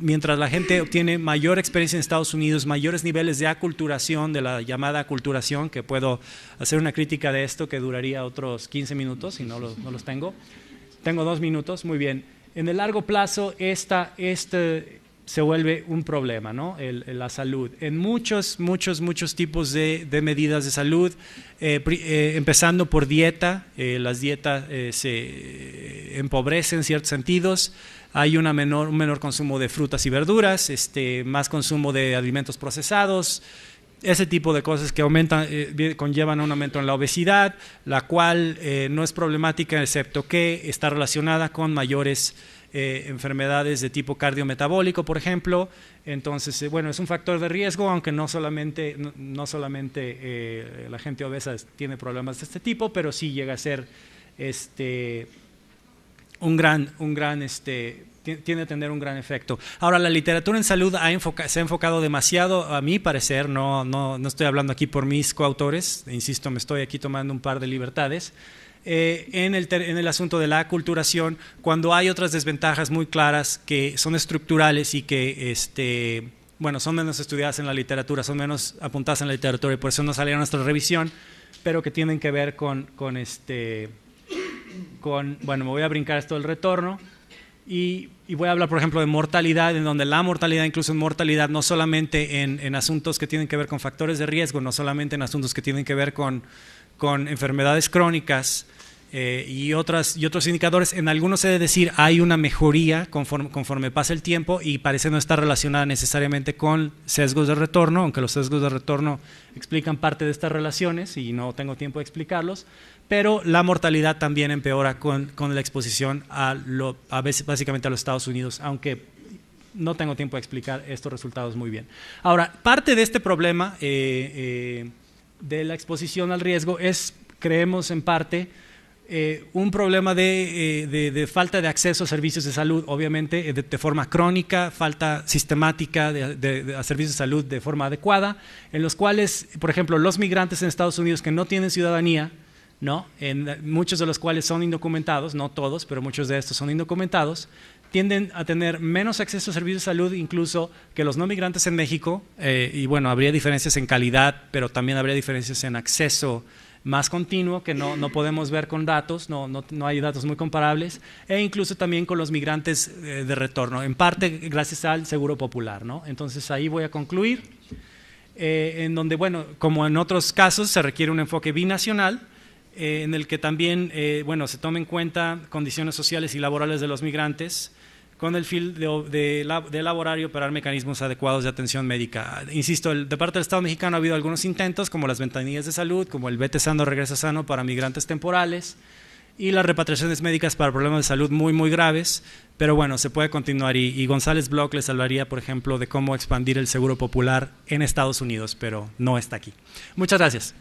mientras la gente obtiene mayor experiencia en Estados Unidos, mayores niveles de aculturación, de la llamada aculturación, que puedo hacer una crítica de esto que duraría otros 15 minutos, y no los tengo. Tengo 2 minutos, muy bien. En el largo plazo, se vuelve un problema, ¿no? La salud. En muchos tipos de medidas de salud, empezando por dieta, las dietas se empobrecen en ciertos sentidos, hay un menor consumo de frutas y verduras, más consumo de alimentos procesados, ese tipo de cosas que conllevan un aumento en la obesidad, la cual no es problemática excepto que está relacionada con mayores enfermedades de tipo cardiometabólico, por ejemplo. Entonces, bueno, es un factor de riesgo, aunque no solamente la gente obesa tiene problemas de este tipo, pero sí llega a ser tiende a tener un gran efecto. Ahora, la literatura en salud se ha enfocado demasiado, a mi parecer, no estoy hablando aquí por mis coautores, insisto, me estoy aquí tomando un par de libertades, en el asunto de la aculturación, cuando hay otras desventajas muy claras que son estructurales y que son menos estudiadas en la literatura, son menos apuntadas en la literatura, y por eso no salieron a nuestra revisión, pero que tienen que ver bueno, me voy a brincar esto del retorno y voy a hablar, por ejemplo, de mortalidad, en donde la mortalidad, incluso en mortalidad, no solamente en asuntos que tienen que ver con factores de riesgo, no solamente en asuntos que tienen que ver con enfermedades crónicas y otros indicadores. En algunos se debe decir hay una mejoría conforme pasa el tiempo, y parece no estar relacionada necesariamente con sesgos de retorno, aunque los sesgos de retorno explican parte de estas relaciones y no tengo tiempo de explicarlos, pero la mortalidad también empeora con la exposición básicamente a los Estados Unidos, aunque no tengo tiempo de explicar estos resultados muy bien. Ahora, parte de este problema de la exposición al riesgo creemos en parte, un problema de falta de acceso a servicios de salud, obviamente de forma crónica, falta sistemática a servicios de salud de forma adecuada, en los cuales, por ejemplo, los migrantes en Estados Unidos que no tienen ciudadanía, ¿no? Muchos de los cuales son indocumentados, no todos, pero muchos de estos son indocumentados, tienden a tener menos acceso a servicios de salud incluso que los no migrantes en México, y bueno, habría diferencias en calidad, pero también habría diferencias en acceso más continuo que no podemos ver con datos, no hay datos muy comparables, e incluso también con los migrantes de retorno, en parte gracias al Seguro Popular, ¿no? Entonces ahí voy a concluir, en donde, bueno, como en otros casos se requiere un enfoque binacional, en el que también se tomen en cuenta condiciones sociales y laborales de los migrantes, con el fin de elaborar y operar mecanismos adecuados de atención médica. Insisto, de parte del Estado mexicano ha habido algunos intentos, como las ventanillas de salud, como el Vete Sano, Regresa Sano para migrantes temporales, y las repatriaciones médicas para problemas de salud muy, muy graves, pero bueno, se puede continuar, y González Bloch les hablaría, por ejemplo, de cómo expandir el seguro popular en Estados Unidos, pero no está aquí. Muchas gracias.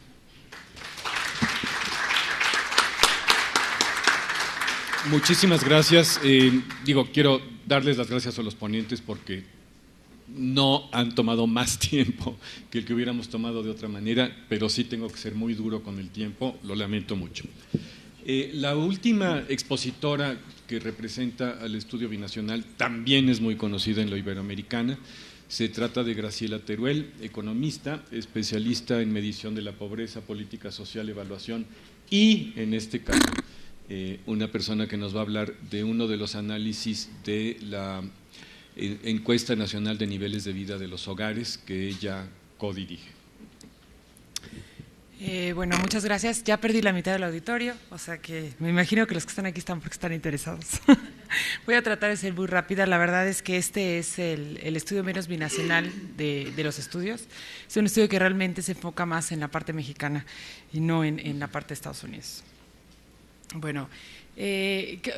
Muchísimas gracias. Quiero darles las gracias a los ponentes porque no han tomado más tiempo que el que hubiéramos tomado de otra manera, pero sí tengo que ser muy duro con el tiempo, lo lamento mucho. La última expositora que representa al estudio binacional también es muy conocida en la iberoamericana. Se trata de Graciela Teruel, economista, especialista en medición de la pobreza, política social, evaluación y, en este caso, una persona que nos va a hablar de uno de los análisis de la encuesta nacional de niveles de vida de los hogares que ella codirige. Bueno, muchas gracias. Ya perdí la mitad del auditorio, o sea que me imagino que los que están aquí están porque están interesados. Voy a tratar de ser muy rápida. La verdad es que este es el estudio menos binacional de los estudios. Es un estudio que realmente se enfoca más en la parte mexicana y no en la parte de Estados Unidos. Bueno,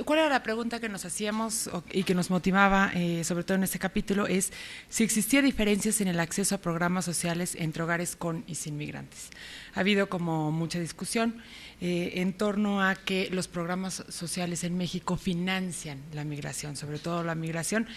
¿cuál era la pregunta que nos hacíamos y que nos motivaba, sobre todo en este capítulo? Es si existía diferencias en el acceso a programas sociales entre hogares con y sin migrantes. Ha habido como mucha discusión en torno a que los programas sociales en México financian la migración, sobre todo la migración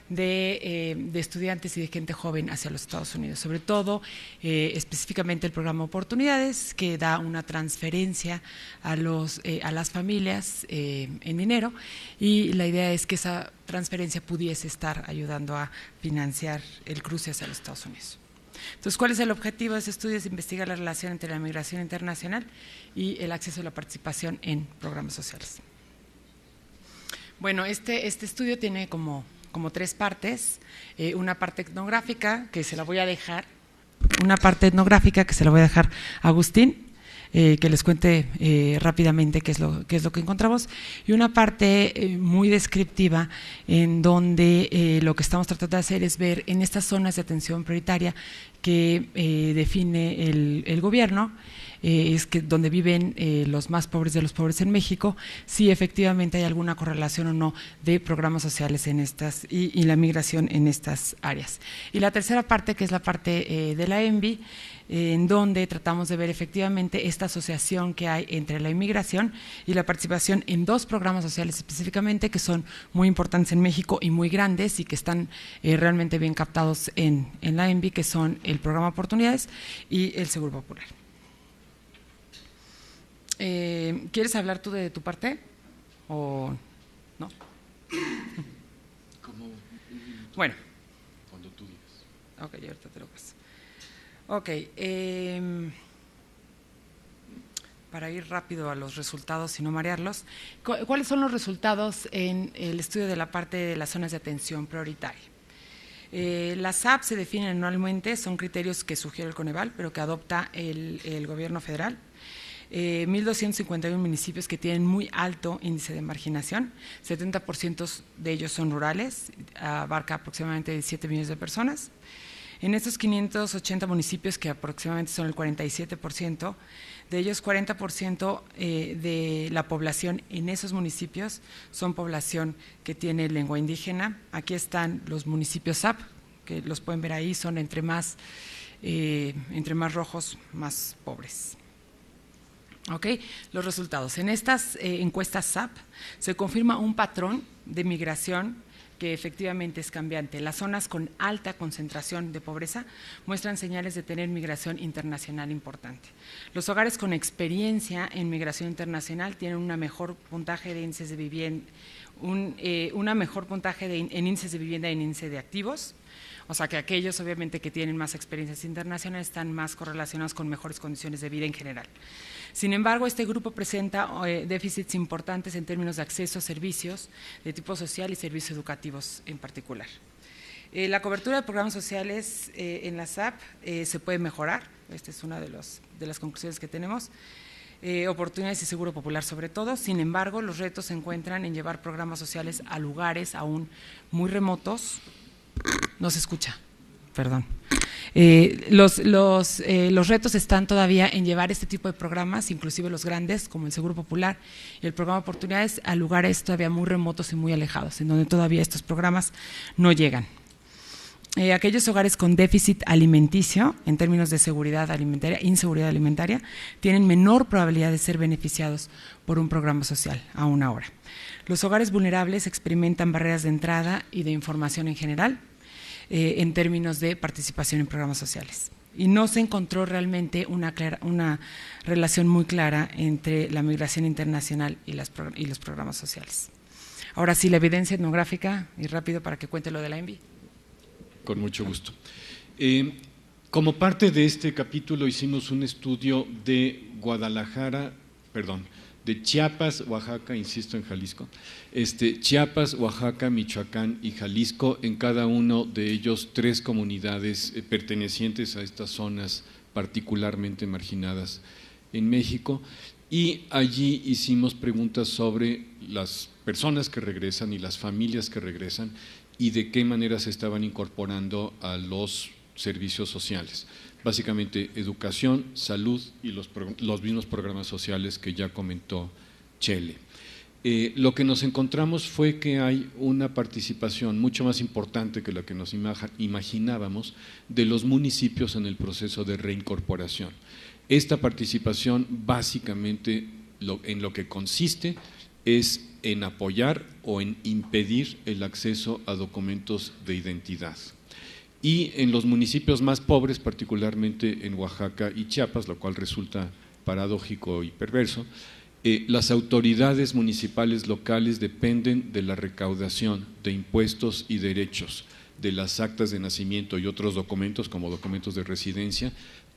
de estudiantes y de gente joven hacia los Estados Unidos, sobre todo específicamente el programa Oportunidades, que da una transferencia a las familias en dinero, y la idea es que esa transferencia pudiese estar ayudando a financiar el cruce hacia los Estados Unidos. Entonces, ¿cuál es el objetivo de este estudio? Es investigar la relación entre la migración internacional y el acceso a la participación en programas sociales. Bueno, este estudio tiene como 3 partes, una parte etnográfica que se la voy a dejar, a Agustín, que les cuente rápidamente qué es lo que encontramos, y una parte muy descriptiva en donde lo que estamos tratando de hacer es ver en estas zonas de atención prioritaria que define el gobierno, es que donde viven los más pobres de los pobres en México, si efectivamente hay alguna correlación o no de programas sociales en estas y la migración en estas áreas. Y la tercera parte, que es la parte de la ENVI, en donde tratamos de ver efectivamente esta asociación que hay entre la inmigración y la participación en 2 programas sociales específicamente que son muy importantes en México y muy grandes y que están realmente bien captados en la ENVI, que son el programa Oportunidades y el Seguro Popular. ¿Quieres hablar tú de tu parte o no? Bueno. Cuando tú digas. Ok, ahorita te lo paso. Ok, para ir rápido a los resultados y no marearlos, ¿cuáles son los resultados en el estudio de la parte de las zonas de atención prioritaria? Las SAP se definen anualmente, son criterios que sugiere el Coneval, pero que adopta el gobierno federal. 1.251 municipios que tienen muy alto índice de marginación, 70% de ellos son rurales, abarca aproximadamente 17 millones de personas. En estos 580 municipios, que aproximadamente son el 47%, de ellos 40% de la población en esos municipios son población que tiene lengua indígena. Aquí están los municipios SAP, que los pueden ver ahí, son entre más rojos, más pobres. Ok, los resultados. En estas encuestas SAP se confirma un patrón de migración que efectivamente es cambiante. Las zonas con alta concentración de pobreza muestran señales de tener migración internacional importante. Los hogares con experiencia en migración internacional tienen una mejor puntaje de índices de vivienda, una mejor puntaje en índices de vivienda y en índice de activos. O sea que aquellos obviamente que tienen más experiencias internacionales están más correlacionados con mejores condiciones de vida en general. Sin embargo, este grupo presenta déficits importantes en términos de acceso a servicios de tipo social y servicios educativos en particular. La cobertura de programas sociales en la SAP se puede mejorar, esta es una de las conclusiones que tenemos. oportunidades y seguro popular sobre todo. Sin embargo, los retos se encuentran en llevar programas sociales a lugares aún muy remotos. No se escucha, perdón. Los retos están todavía en llevar este tipo de programas, inclusive los grandes, como el Seguro Popular y el Programa Oportunidades, a lugares todavía muy remotos y muy alejados, en donde todavía estos programas no llegan. Aquellos hogares con déficit alimenticio, en términos de seguridad alimentaria, inseguridad alimentaria, tienen menor probabilidad de ser beneficiados por un programa social, aún ahora. Los hogares vulnerables experimentan barreras de entrada y de información en general, en términos de participación en programas sociales. Y no se encontró realmente una relación muy clara entre la migración internacional y los programas sociales. Ahora sí, la evidencia etnográfica, y rápido para que cuente lo de la ENVI. Con mucho gusto. Como parte de este capítulo hicimos un estudio de de Chiapas, Oaxaca, insisto en Jalisco, Chiapas, Oaxaca, Michoacán y Jalisco, en cada uno de ellos 3 comunidades pertenecientes a estas zonas particularmente marginadas en México, y allí hicimos preguntas sobre las personas que regresan y las familias que regresan y de qué manera se estaban incorporando a los servicios sociales. Básicamente educación, salud y los mismos programas sociales que ya comentó Chele. Lo que nos encontramos fue que hay una participación mucho más importante que la que nos imaginábamos de los municipios en el proceso de reincorporación. Esta participación básicamente en lo que consiste es en apoyar o en impedir el acceso a documentos de identidad. Y en los municipios más pobres, particularmente en Oaxaca y Chiapas, lo cual resulta paradójico y perverso, las autoridades municipales locales dependen de la recaudación de impuestos y derechos, de las actas de nacimiento y otros documentos como documentos de residencia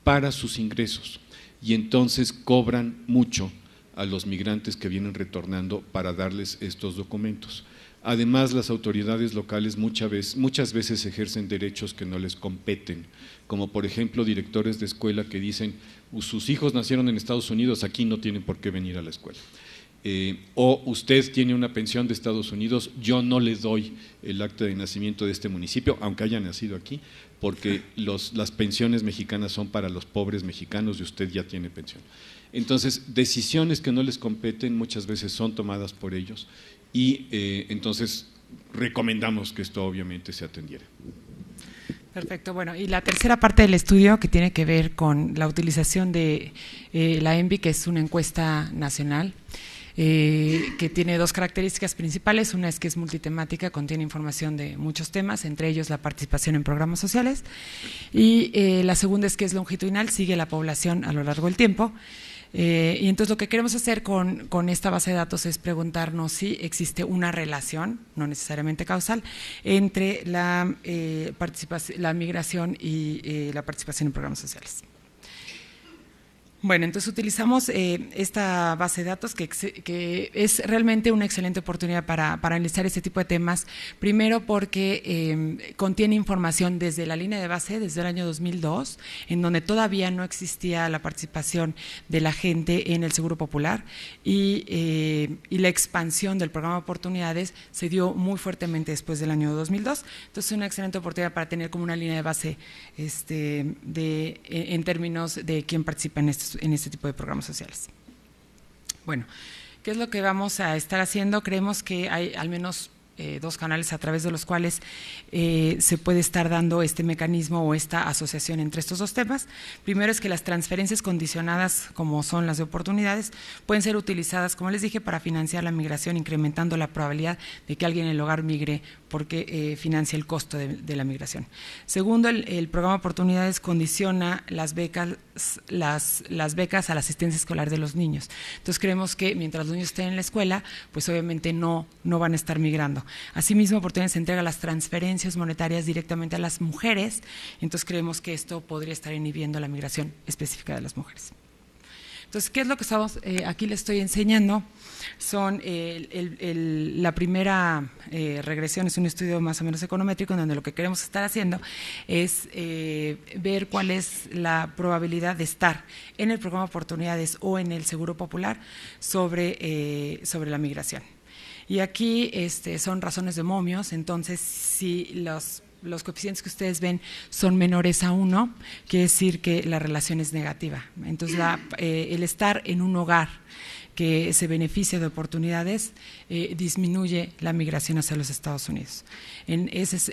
para sus ingresos, y entonces cobran mucho a los migrantes que vienen retornando para darles estos documentos. Además, las autoridades locales muchas veces ejercen derechos que no les competen, como por ejemplo directores de escuela que dicen sus hijos nacieron en Estados Unidos, aquí no tienen por qué venir a la escuela. O usted tiene una pensión de Estados Unidos, yo no le doy el acta de nacimiento de este municipio, aunque haya nacido aquí, porque las pensiones mexicanas son para los pobres mexicanos y usted ya tiene pensión. Entonces, decisiones que no les competen muchas veces son tomadas por ellos y entonces recomendamos que esto obviamente se atendiera. Perfecto, bueno, y la tercera parte del estudio que tiene que ver con la utilización de la ENVI, que es una encuesta nacional, que tiene 2 características principales. Una es que es multitemática, contiene información de muchos temas, entre ellos la participación en programas sociales, y la segunda es que es longitudinal, sigue la población a lo largo del tiempo. Y entonces lo que queremos hacer con esta base de datos es preguntarnos si existe una relación, no necesariamente causal, entre la migración y la participación en programas sociales. Bueno, entonces utilizamos esta base de datos que es realmente una excelente oportunidad para analizar este tipo de temas. Primero porque contiene información desde la línea de base, desde el año 2002, en donde todavía no existía la participación de la gente en el Seguro Popular y la expansión del programa de oportunidades se dio muy fuertemente después del año 2002. Entonces es una excelente oportunidad para tener como una línea de base en términos de quién participa en este tipo de programas sociales. Bueno, ¿qué es lo que vamos a estar haciendo? Creemos que hay al menos 2 canales a través de los cuales se puede estar dando este mecanismo o esta asociación entre estos 2 temas. Primero es que las transferencias condicionadas, como son las de oportunidades, pueden ser utilizadas, como les dije, para financiar la migración, incrementando la probabilidad de que alguien en el hogar migre porque financia el costo de la migración. Segundo, el programa de oportunidades condiciona las becas a la asistencia escolar de los niños. Entonces creemos que mientras los niños estén en la escuela, pues obviamente no van a estar migrando. Asimismo, oportunidades entrega las transferencias monetarias directamente a las mujeres, entonces creemos que esto podría estar inhibiendo la migración específica de las mujeres. Entonces, ¿qué es lo que estamos, aquí les estoy enseñando? Son la primera regresión, es un estudio más o menos econométrico, en donde lo que queremos estar haciendo es ver cuál es la probabilidad de estar en el programa de oportunidades o en el Seguro Popular sobre la migración. Y aquí son razones de momios, entonces si los coeficientes que ustedes ven son menores a 1, quiere decir que la relación es negativa. Entonces el estar en un hogar que se beneficia de oportunidades disminuye la migración hacia los Estados Unidos. Esa es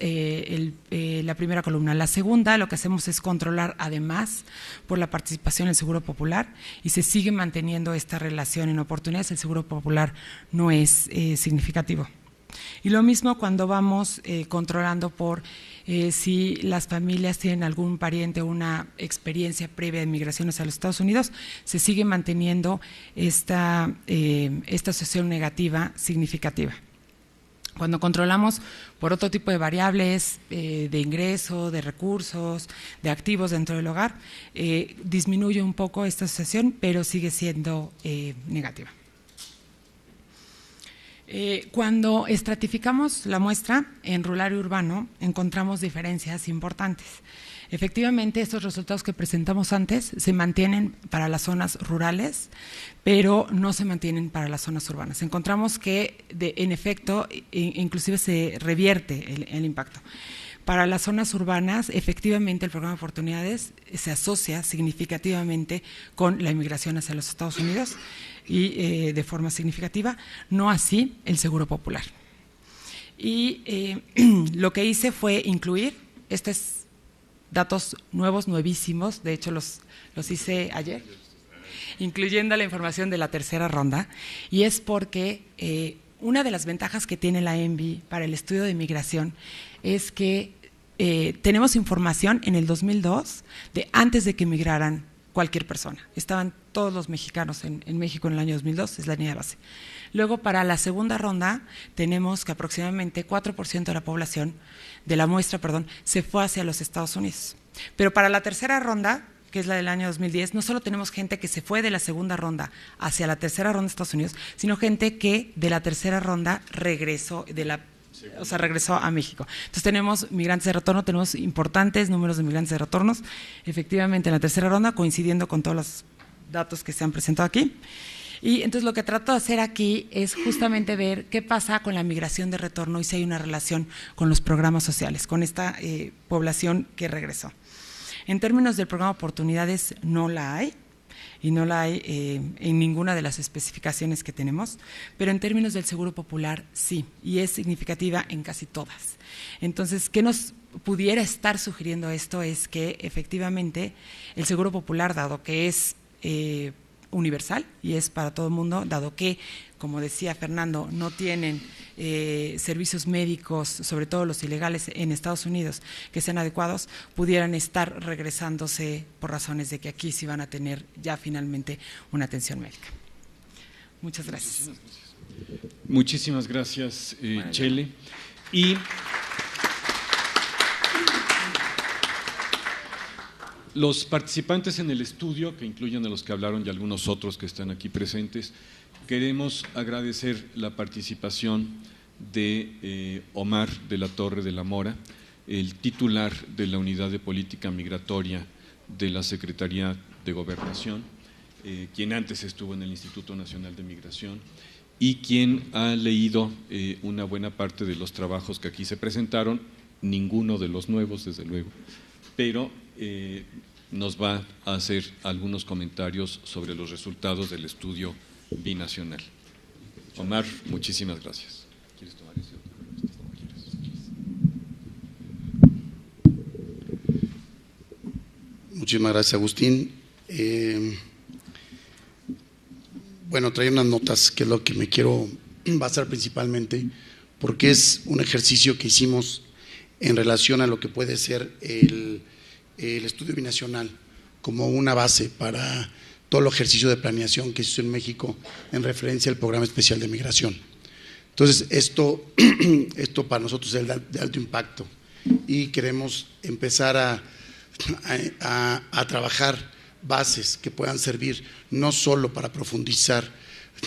la primera columna. La segunda, lo que hacemos es controlar además por la participación en el Seguro Popular, y se sigue manteniendo esta relación en oportunidades. El Seguro Popular no es significativo. Y lo mismo cuando vamos controlando por si las familias tienen algún pariente o una experiencia previa de migraciones a los Estados Unidos, se sigue manteniendo esta asociación negativa significativa. Cuando controlamos por otro tipo de variables de ingreso, de recursos, de activos dentro del hogar, disminuye un poco esta asociación, pero sigue siendo negativa. Cuando estratificamos la muestra en rural y urbano, encontramos diferencias importantes. Efectivamente, estos resultados que presentamos antes se mantienen para las zonas rurales, pero no se mantienen para las zonas urbanas. Encontramos que, en efecto, inclusive se revierte el impacto. Para las zonas urbanas, efectivamente, el programa de oportunidades se asocia significativamente con la inmigración hacia los Estados Unidos y de forma significativa, no así el Seguro Popular. Y lo que hice fue incluir estos datos nuevos, nuevísimos, de hecho los hice ayer, incluyendo la información de la tercera ronda, y es porque una de las ventajas que tiene la ENVI para el estudio de migración es que tenemos información en el 2002 de antes de que migraran cualquier persona. Estaban todos los mexicanos en México en el año 2002, es la línea de base. Luego, para la segunda ronda, tenemos que aproximadamente 4% de la población, de la muestra, se fue hacia los Estados Unidos. Pero para la tercera ronda, que es la del año 2010, no solo tenemos gente que se fue de la segunda ronda hacia la tercera ronda de Estados Unidos, sino gente que de la tercera ronda regresó, regresó a México. Entonces tenemos migrantes de retorno, tenemos importantes números de migrantes de retornos, efectivamente en la tercera ronda, coincidiendo con todos los datos que se han presentado aquí. Y entonces lo que trato de hacer aquí es justamente ver qué pasa con la migración de retorno y si hay una relación con los programas sociales, con esta población que regresó. En términos del programa de oportunidades no la hay, y no la hay en ninguna de las especificaciones que tenemos, pero en términos del Seguro Popular sí, y es significativa en casi todas. Entonces, ¿qué nos pudiera estar sugiriendo esto? Es que efectivamente el Seguro Popular, dado que es universal y es para todo el mundo, dado que, como decía Fernando, no tienen servicios médicos, sobre todo los ilegales en Estados Unidos, que sean adecuados, pudieran estar regresándose por razones de que aquí sí van a tener ya finalmente una atención médica. Muchas gracias. Muchísimas gracias, Chele. Y los participantes en el estudio, que incluyen a los que hablaron y algunos otros que están aquí presentes, queremos agradecer la participación de Omar de la Torre de la Mora, el titular de la Unidad de Política Migratoria de la Secretaría de Gobernación, quien antes estuvo en el Instituto Nacional de Migración y quien ha leído una buena parte de los trabajos que aquí se presentaron, ninguno de los nuevos, desde luego, pero nos va a hacer algunos comentarios sobre los resultados del estudio binacional. Omar, muchísimas gracias. ¿Quieres tomar ese? Muchísimas gracias, Agustín. Bueno, traía unas notas que es lo que me quiero basar principalmente, porque es un ejercicio que hicimos en relación a lo que puede ser el estudio binacional como una base para todo el ejercicio de planeación que se hizo en México en referencia al Programa Especial de Migración. Entonces, esto para nosotros es de alto impacto y queremos empezar a trabajar bases que puedan servir no solo para profundizar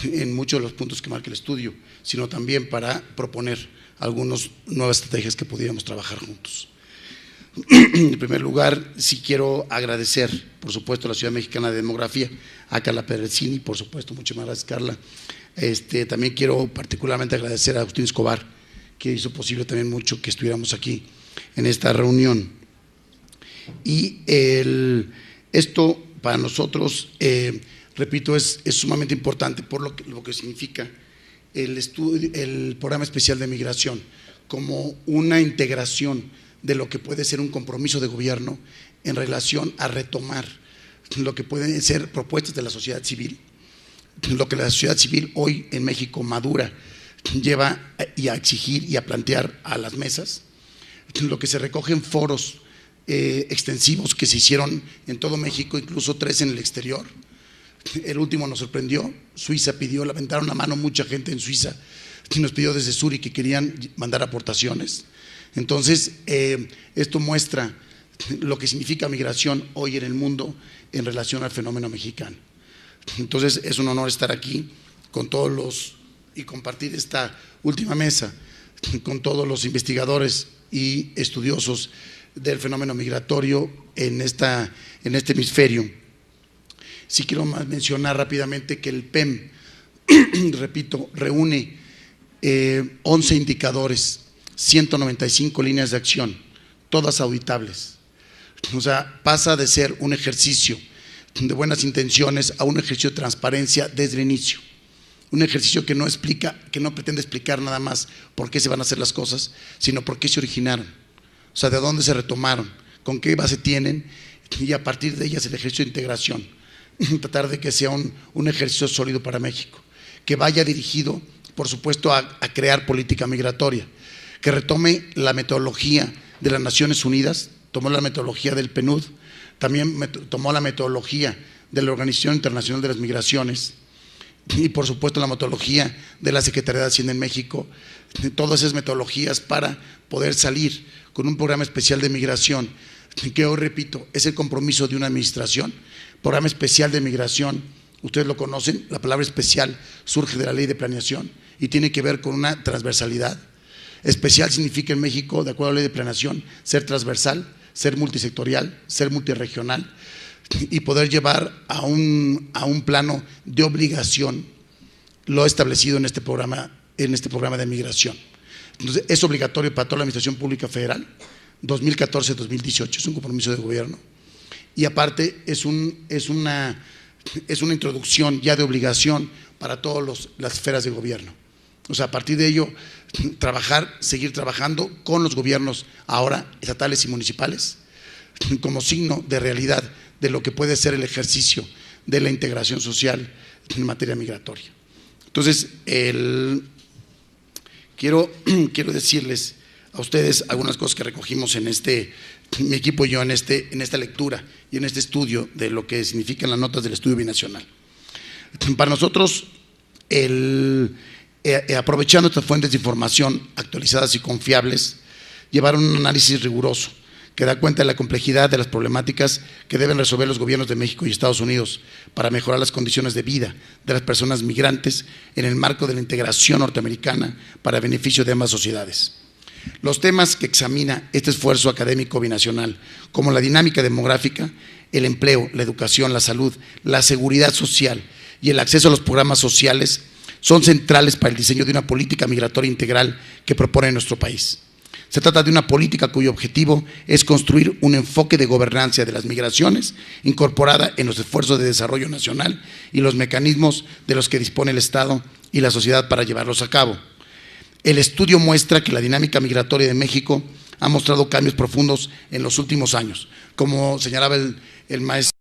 en muchos de los puntos que marca el estudio, sino también para proponer algunas nuevas estrategias que pudiéramos trabajar juntos. En primer lugar, sí quiero agradecer, por supuesto, a la Ciudad Mexicana de Demografía, a Carla Pedrecini, por supuesto, muchas gracias, Carla. También quiero particularmente agradecer a Agustín Escobar, que hizo posible también mucho que estuviéramos aquí en esta reunión. Y esto para nosotros, repito, es sumamente importante por lo que significa el programa especial de migración como una integración de lo que puede ser un compromiso de gobierno en relación a retomar lo que pueden ser propuestas de la sociedad civil, lo que la sociedad civil hoy en México madura lleva y a exigir y a plantear a las mesas, lo que se recoge en foros extensivos que se hicieron en todo México, incluso 3 en el exterior. El último nos sorprendió, Suiza pidió, levantaron la mano mucha gente en Suiza y nos pidió desde Zúrich que querían mandar aportaciones. Entonces, esto muestra lo que significa migración hoy en el mundo en relación al fenómeno mexicano. Entonces, es un honor estar aquí con todos y compartir esta última mesa con todos los investigadores y estudiosos del fenómeno migratorio en este hemisferio. Sí quiero mencionar rápidamente que el PEM, repito, reúne 11 indicadores, 195 líneas de acción, todas auditables. O sea, pasa de ser un ejercicio de buenas intenciones a un ejercicio de transparencia desde el inicio. Un ejercicio que no pretende explicar nada más por qué se van a hacer las cosas, sino por qué se originaron. O sea, de dónde se retomaron, con qué base tienen, y a partir de ellas el ejercicio de integración. Tratar de que sea un ejercicio sólido para México, que vaya dirigido, por supuesto, a crear política migratoria, que retome la metodología de las Naciones Unidas, tomó la metodología del PNUD, también tomó la metodología de la Organización Internacional de las Migraciones y, por supuesto, la metodología de la Secretaría de Hacienda en México, todas esas metodologías para poder salir con un programa especial de migración, que hoy, repito, es el compromiso de una administración. Programa especial de migración, ustedes lo conocen, la palabra especial surge de la ley de planeación y tiene que ver con una transversalidad. Especial significa en México, de acuerdo a la ley de planeación, ser transversal, ser multisectorial, ser multirregional y poder llevar a un plano de obligación lo establecido en este programa de migración. Entonces, es obligatorio para toda la Administración Pública Federal, 2014-2018, es un compromiso de gobierno. Y aparte es una introducción ya de obligación para todas las esferas de gobierno. O sea, a partir de ello, seguir trabajando con los gobiernos ahora estatales y municipales como signo de realidad de lo que puede ser el ejercicio de la integración social en materia migratoria. Entonces, quiero decirles a ustedes algunas cosas que recogimos mi equipo y yo en esta lectura y en este estudio de lo que significan las notas del estudio binacional. Para nosotros, aprovechando estas fuentes de información actualizadas y confiables, llevaron un análisis riguroso que da cuenta de la complejidad de las problemáticas que deben resolver los gobiernos de México y Estados Unidos para mejorar las condiciones de vida de las personas migrantes en el marco de la integración norteamericana para beneficio de ambas sociedades. Los temas que examina este esfuerzo académico binacional, como la dinámica demográfica, el empleo, la educación, la salud, la seguridad social y el acceso a los programas sociales, son centrales para el diseño de una política migratoria integral que propone nuestro país. Se trata de una política cuyo objetivo es construir un enfoque de gobernanza de las migraciones incorporada en los esfuerzos de desarrollo nacional y los mecanismos de los que dispone el Estado y la sociedad para llevarlos a cabo. El estudio muestra que la dinámica migratoria de México ha mostrado cambios profundos en los últimos años, como señalaba el maestro